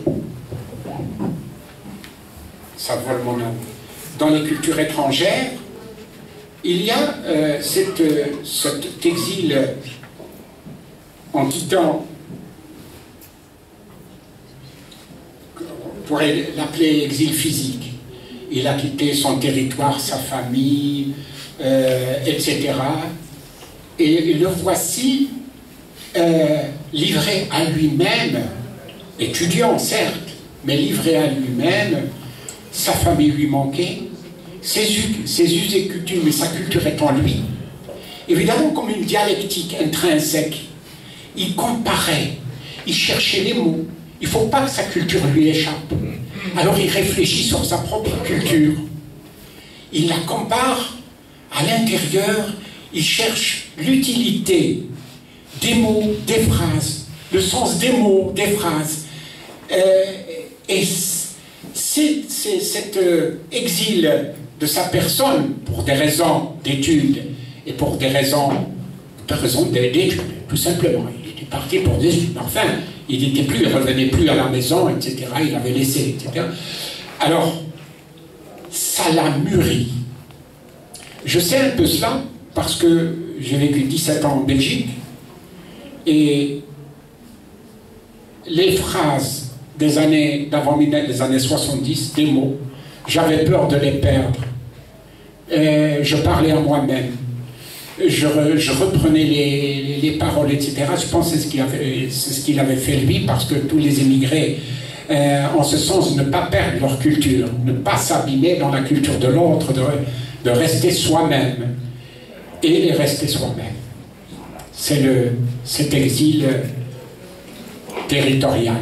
Speaker 1: ça vole mon âme, dans les cultures étrangères. Il y a cet exil en quittant, on pourrait l'appeler exil physique. Il a quitté son territoire, sa famille, etc. Et le voici livré à lui-même, étudiant certes, mais livré à lui-même. Sa famille lui manquait, ses us et coutumes et sa culture est en lui. Évidemment, comme une dialectique intrinsèque, il comparait, il cherchait les mots. Il ne faut pas que sa culture lui échappe. Alors il réfléchit sur sa propre culture. Il la compare à l'intérieur, il cherche l'utilité des mots, des phrases, le sens des mots, des phrases. Et c'est cet exil de sa personne, pour des raisons d'études et pour des raisons d'études, tout simplement. Il était parti pour des études. Enfin, il n'était plus, il ne revenait plus à la maison, etc. Il avait laissé, etc. Alors, ça l'a mûri. Je sais un peu cela parce que j'ai vécu 17 ans en Belgique et les phrases des années d'avant-Minette, des années 70, des mots, j'avais peur de les perdre. Je parlais à moi-même. Je reprenais les paroles, etc. Je pense que c'est ce qu'il avait fait lui, parce que tous les émigrés, en ce sens, ne pas perdre leur culture, ne pas s'abîmer dans la culture de l'autre, de rester soi-même, et de rester soi-même. C'est cet exil territorial.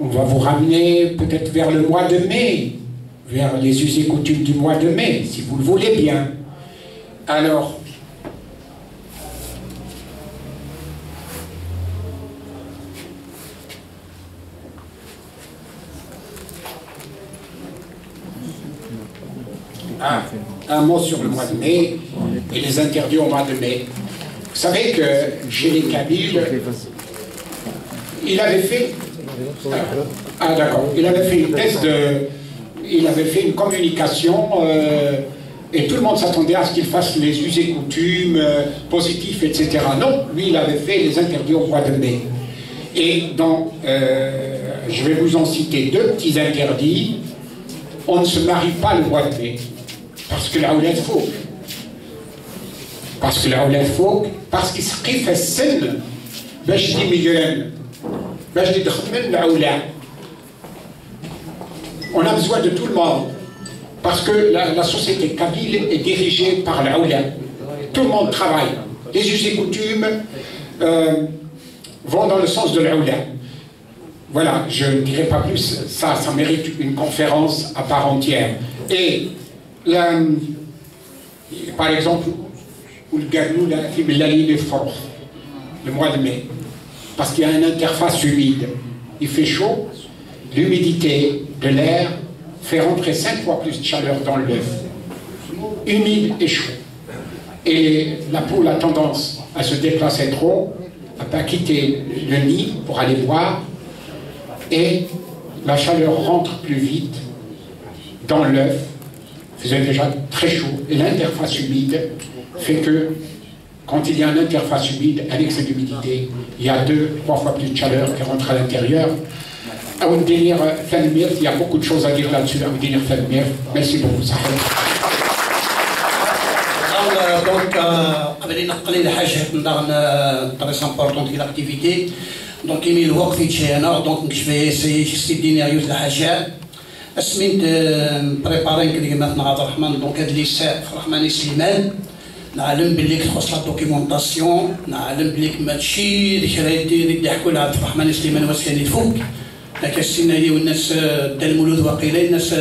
Speaker 1: On va vous ramener peut-être vers le mois de mai, vers les us et coutumes du mois de mai, si vous le voulez bien. Alors, un mot sur le mois de mai et les interdits au mois de mai. Vous savez que Génie Kabyles, il avait fait... Ah d'accord, il avait fait une thèse il avait fait une communication et tout le monde s'attendait à ce qu'il fasse les us et coutumes positifs, etc. Non, lui il avait fait les interdits au mois de mai. Et donc, je vais vous en citer deux petits interdits. On ne se marie pas le mois de mai, parce que là où il faut. Parce que là où il faut, parce qu'il se fait scène, ben je dis million. On a besoin de tout le monde parce que la société kabyle est dirigée par l'Aoula. Tout le monde travaille. les us et coutumes vont dans le sens de l'aoula. Voilà, je ne dirai pas plus, ça mérite une conférence à part entière. Et par exemple, le mois de mai, parce qu'il y a une interface humide, il fait chaud, l'humidité de l'air fait rentrer 5 fois plus de chaleur dans l'œuf, humide et chaud. Et la poule a tendance à se déplacer trop, à ne pas quitter le nid pour aller boire, et la chaleur rentre plus vite dans l'œuf, faisait déjà très chaud, et l'interface humide fait que quand il y a une interface humide, un excès d'humidité, il y a 2-3 fois plus de chaleur qui rentre à l'intérieur. Il y a beaucoup de choses à dire là-dessus. Merci beaucoup.
Speaker 3: Donc, قبل نقل حاجه très importante في l'activité. Donc يمي الوقت يتشانا دونك كيفاش سيديني يوز الحاجه اسمنت بريبارين كلمات عبد الرحمن دونك هاد ليساء في الرحمن سليمان نعلم بلي تخص لا دوكيمونطاسيون نعلم بلي ماشي ديك اللي يحكوا لها عبد الرحمن سليمان واش كان يفوق هكا السيناريو والناس دا المولود واقيلا الناس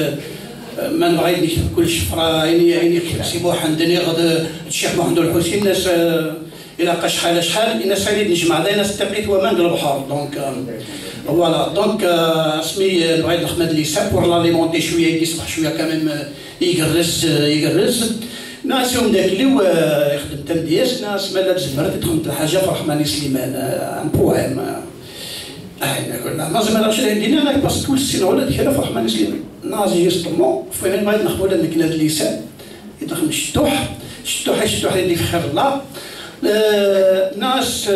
Speaker 3: ما نبغيش كل شفره عيني سيبوها عندني غد الشيخ محمد الحسين الناس الى لقى شحال الناس غادي نجمع الناس تقيت ومان البحر دونك فوالا دونك اسمي بغيت نخدم ليسا بور لاليمونتي شويه يصبح شويه كمان يقرز ناس يوم داك اللي يخدم تمدياس ناس مالا تزمرت تخدم حاجه في الرحمن سليمان ان بوام نازم راه شي عندنا انا باسكو كل سنه ولا ديك في الرحمن سليمان نازي يسطمو فين بغيت ناخذ ولا مكنه اللسان يدخل الشطوح اللي في خير الله ناس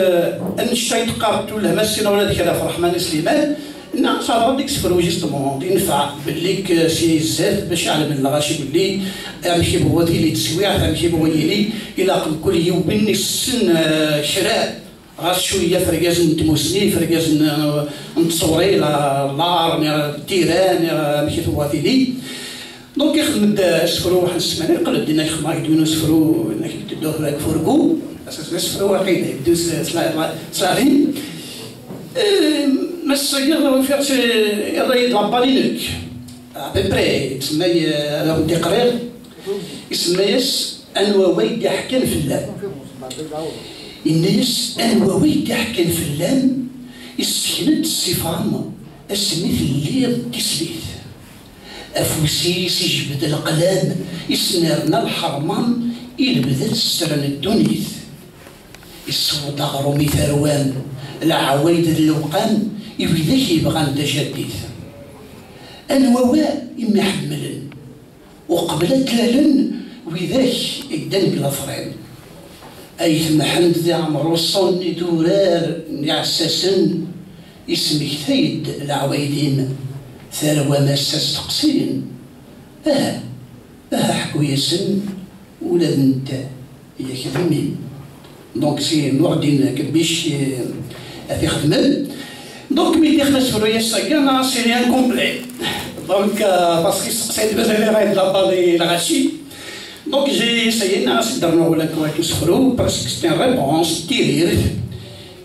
Speaker 3: الشيط قارت ولا مسنا ولا ديك في الرحمن سليمان الناس راه ديك سفر جيستمون ينفع بالليك سي زاد باش يعلم الغاشي باللي امشي بوادي اللي تسويع امشي بوادي الى كل يوم بني السن شراء غاس شويه فرقاز نتموسني فرقاز نتصوري لار التيران مشي بوادي لي دونك يخدم سفرو واحد السمانه يقلب دينا يخدم يدونو سفرو انك تبداو هذاك فرقو اساس سفرو واقيلا يبدو سلاغين بس يلا فيرس يلا يضربالينك ابري تسمى هذا التقرير يسميس انواوي يحكم في اللام الناس انواوي يحكم في اللام يسكنت الصفام اسميت اللي تسليت افوسيس يجبد القلام يسنرنا الحرمان يلبذت السرن الدنيث الصوت غرومي ثروان العوايد اللوقان يبداك يبغى تجديد انواواء يما يحملن وقبل تلالن وذاك يدنك الافرين اي ثم حمد ذي عمرو الصني دورار يعسسن اسمك ثيد العوايدين ثروة مساس تقصين حكو ياسن ولا انت هي كذمين دونك سي نوردين كبيش في خدمة دونك ملي خلص في الرؤية الساكنة سي ريان كومبلي دونك باسكو سقسيت بزاف غايد لابالي الغاشي دونك جي سايي ناس درنا ولا كواك نسفرو باسكو سيتي ان ريبونس تيرير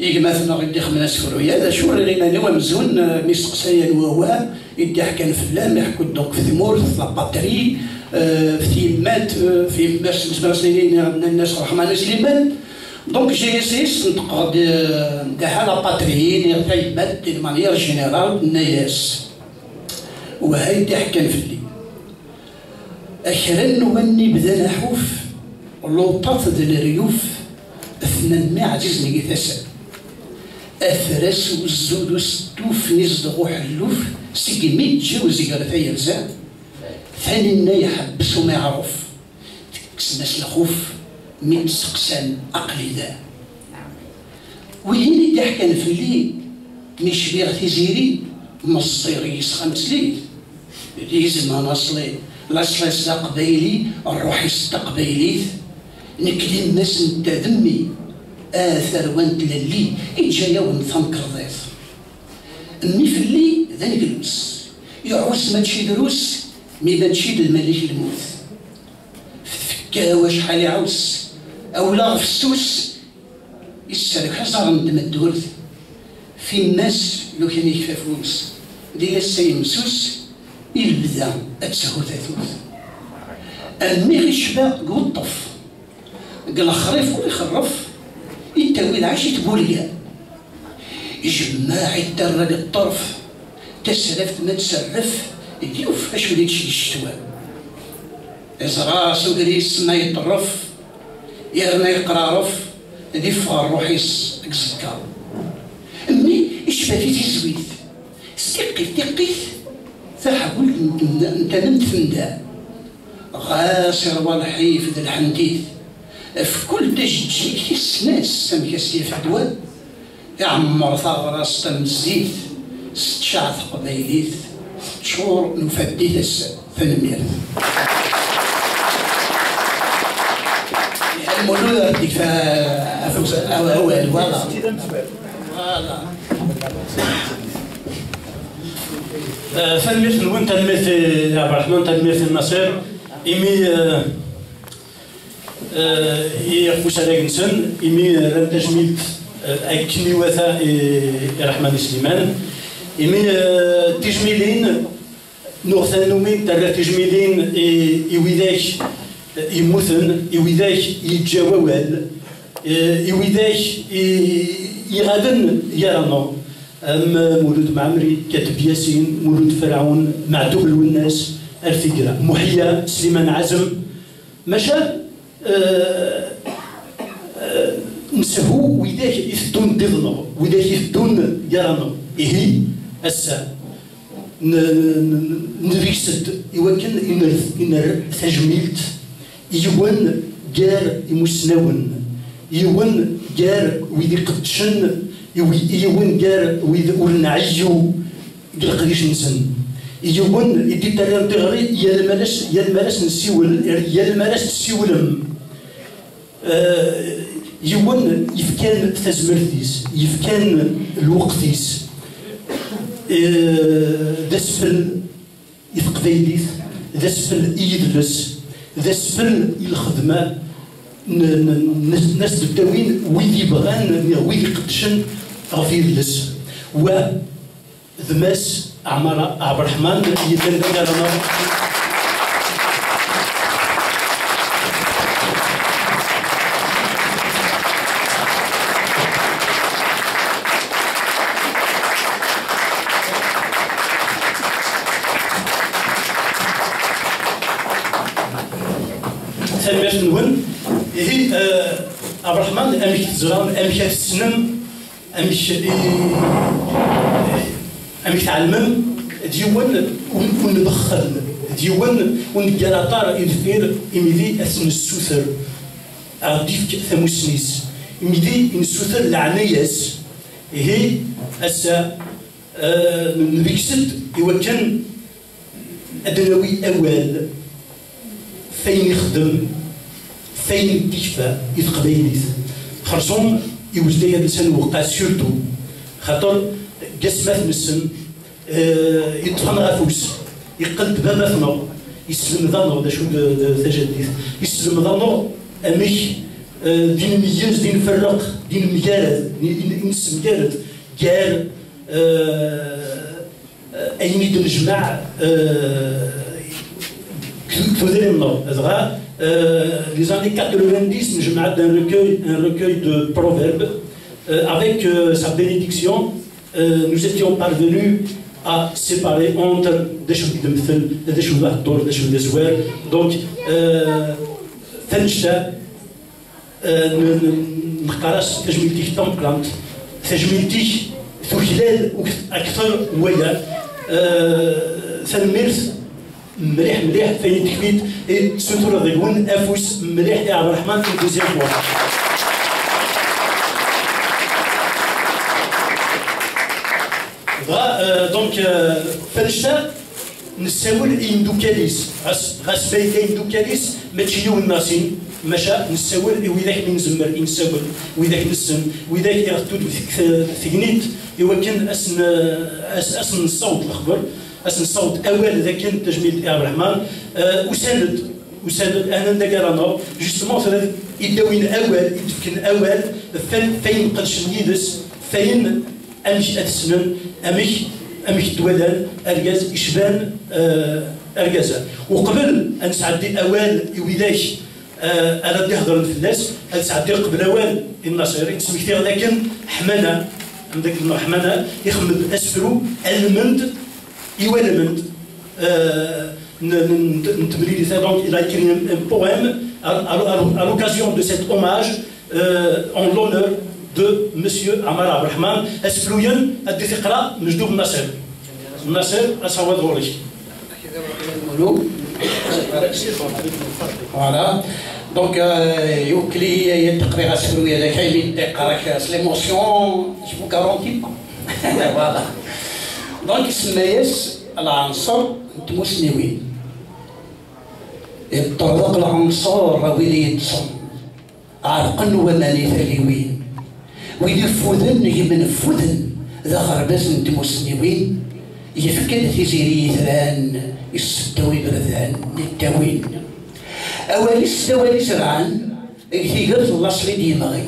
Speaker 3: مثلا غادي يخدم سفرويا هذا شو غير هو مزون مي سقسايا هو يدي حكى في اللام يحكوا دونك في ثمور في لاباتري في تيمات في باش سنين الناس الرحمن سليمان دونك جي سيس نتقد تاع لاباتري تيمات دي مانيير جينيرال الناس وهاي تحكى في اللي اخرا وني بدا نحوف لوطات ديال الريوف 800 عزيزني كيتسال أفرس والزود والستوف نزدغو حلوف سيكي تجاوز يقرا يلزام ثاني يحبس وما يعرف تكس ناس الخوف من سقسان عقلي ذا وين اللي حكى في الليل نشبيغ تيزيري مصيري يسخمس لي ليزم نصلي لاصل قبايلي الروح يستقبيليث نكلي الناس نتا ذمي آثر وانت للي إجايا ونثم كرضيث أمي في اللي ذا نقلوس يعوس ما تشي دروس مي ما تشي الملك الموت فكا واش حالي عوس أولا في السوس يسالك حصار ندمدورت في الناس لو كان يكفافوس ديال السيمسوس البدا اتسهو تاثوث المي غيشبا قوطف قال خريف ويخرف يتاوي العشي تبوليا جماعي الدرة للطرف تسرفت ما تسرف يوف اش وليت شي الشتوى ازراس وقريس ما يطرف يرنا يقرارف ذي فار روحيس اكزكا امي اشبا في تزويت تقيت فحاول انت نمت فندا غاسر والحيف ذا الحنديث في كل تجيك السناس سمك سيف عدوان يعمر ثغرة ستمزيت ستشعث قبيليت شهور نفديت فنمير المولود ديك فافوز اول ولا
Speaker 6: فالمثل وين تنمثل يا عبد الرحمن تنمثل النصير إيمي يخوش على جنسن إيمي لم تجميد أكني وثا الرحمن سليمان إيمي تجميلين نغثان نومين ترى تجميلين يويداك يموثن يويداك يتجاوال يويداك يغادن يرانا مولود معمري كاتب ياسين مولود فرعون معدوب الوناس الفكرة محيا سليمان عزم مشى نسهو ويداك يثدون ضدنا ويداك يثدون يرانا إهي أسا نريسد يوكن إن تجميلت يوان جار يمسنون يوان جار ويدي قدشن يوان جار ويدي ورنعيو قلقريش نسن يوان يدي تران تغري يا الملاس نسيول يا الملاس تسيولم يوان يفكان تزمرتيس يفكان الوقتيس دسفل يفقديليث دسفل يدلس دسفل الخدمة ناس الدواوين ويدي بغان ويدي قدشن غفي يدلس و ذماس عمر عبد الرحمن يتندى لنا ثمرت نون هي عبد الرحمن امك تزران امك تسنم امك تعلمم ديوان ونبخل ديوان ونقلاطار يدفير اميدي اسم السوثر عديف ثموسنيس اميدي نسوثر العنياس هي اسا نبيكسد يوكن ادنوي اول فين يخدم فين يديفا يتقبيليث خرصوم يوجد لسان وقع سيرتو خاطر قسمات نسن يطفن غافوس يقلد باباتنا يسلم ظنو دا شو تجديث يسلم ظنو اميك دين ميز دين فرق دين مجارد نس مجارد كار ايني الجماع les années 90, je mets un recueil de proverbes. Avec sa bénédiction, nous étions parvenus à séparer entre des choses de mthel, des choses d'ordre, des choses de zouer. Donc, Fencha, نقراس تجميلتي تمبلانت تجميلتي ثخلال أكثر ويا ثنميرث مليح مليح فين تكفيت سوتور ضيون افوس مليح يا عبد الرحمن في دوزيام فوا دونك فلشتا نساول اندوكاليس غاس بايكا اندوكاليس ماشي يوم الناسين مشا نساول ويداك من زمر نساول ويداك نسن ويداك يغتود ثقنيت يوكن اسن الصوت الاخبار اسن الصوت اول ذاك كان تجميل عبد الرحمن وساند انا ندير انا جوستومون يداوين اول يتفكن اول فين قدش نيدس فين أمش أتسنن أمش دوالان أرجاز إشبان أرجازة وقبل أن سعدي أوان يويداش أنا بدي أهضر الفلاس أن سعدي قبل أوان النصير سميتي لكن حمانا عندك حمانا يخمد أسفرو المنت يوالمنت نتبريد donc il a écrit un poème à l'occasion de cet hommage en l'honneur de Monsieur Amar Abrahman Esplouyen أدي تقرأ مجدوب النصير أصوات غوري
Speaker 3: Voilà. Donc, Youkli, il y a très rassuré, il y a des caractères, l'émotion, je vous garantis pas. Voilà. Donc, السمايس العنصر متمسنوين. الطرق العنصر ويلي يتصم. عرقا وماني ثليوين. ويدي فوذن يمن فوذن ذا غرباز متمسنوين. يفكر تيزيري ثران يستوي بردان التاوين. أولي استوالي زرعان كي قلت الأصلي ديمغي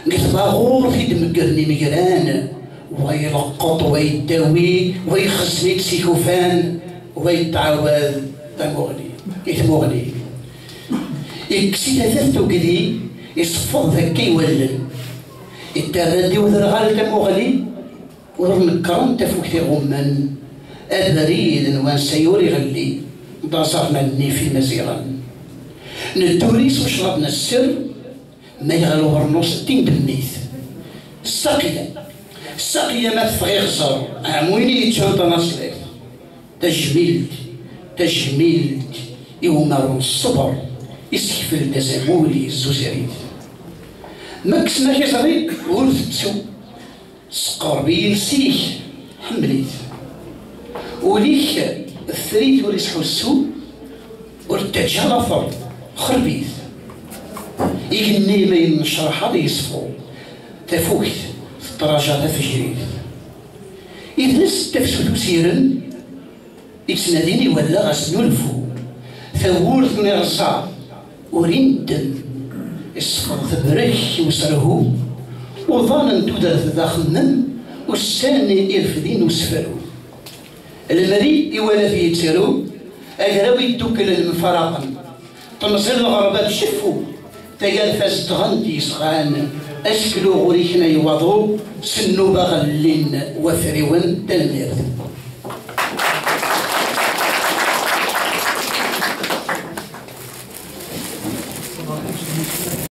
Speaker 3: قلت باغور في دمقرني مقران ويلقط ويداوي ويخصني تسيكوفان ويتعاوذ تمغني يتمغني يكسي ثلاثة كذي يصفض ذاك يولن التغدي وذرغال تمغني ورنكرم تفوكتي غمان أدريد وانسيوري غلي ضازرنا النيفي مزيرا ندوريس وشربنا السر ما يغلو برنوس الدين بالنيث الساقية ما تفغي غزر عمويني يتشانط نصليت تجميلت يومر الصبر يسكفل تزامولي الزوزريت ما كسنا كيصري ورثتسو سقربي لسيك حمليت وليك الثريت وليس حسو ورتجها لفر خربيت يقني ما ينشرح هذا يصفو تفوكت الدرجة تفجريت إذا استفسدو سيرا يتناديني ولا غسنو الفو ثورت نرصع وريندن يصفر ثبرك وسرهو وظانا تودرت ذاخنن والساني يرفدين وسفرو المري يوالا في يتسرو أجراوي يدوكل المفارقا تنزل الغربات شفو تقال فاز تغنتي صغان أسكلو غوريكنا يوضو سنو بغلين وثريون تلمير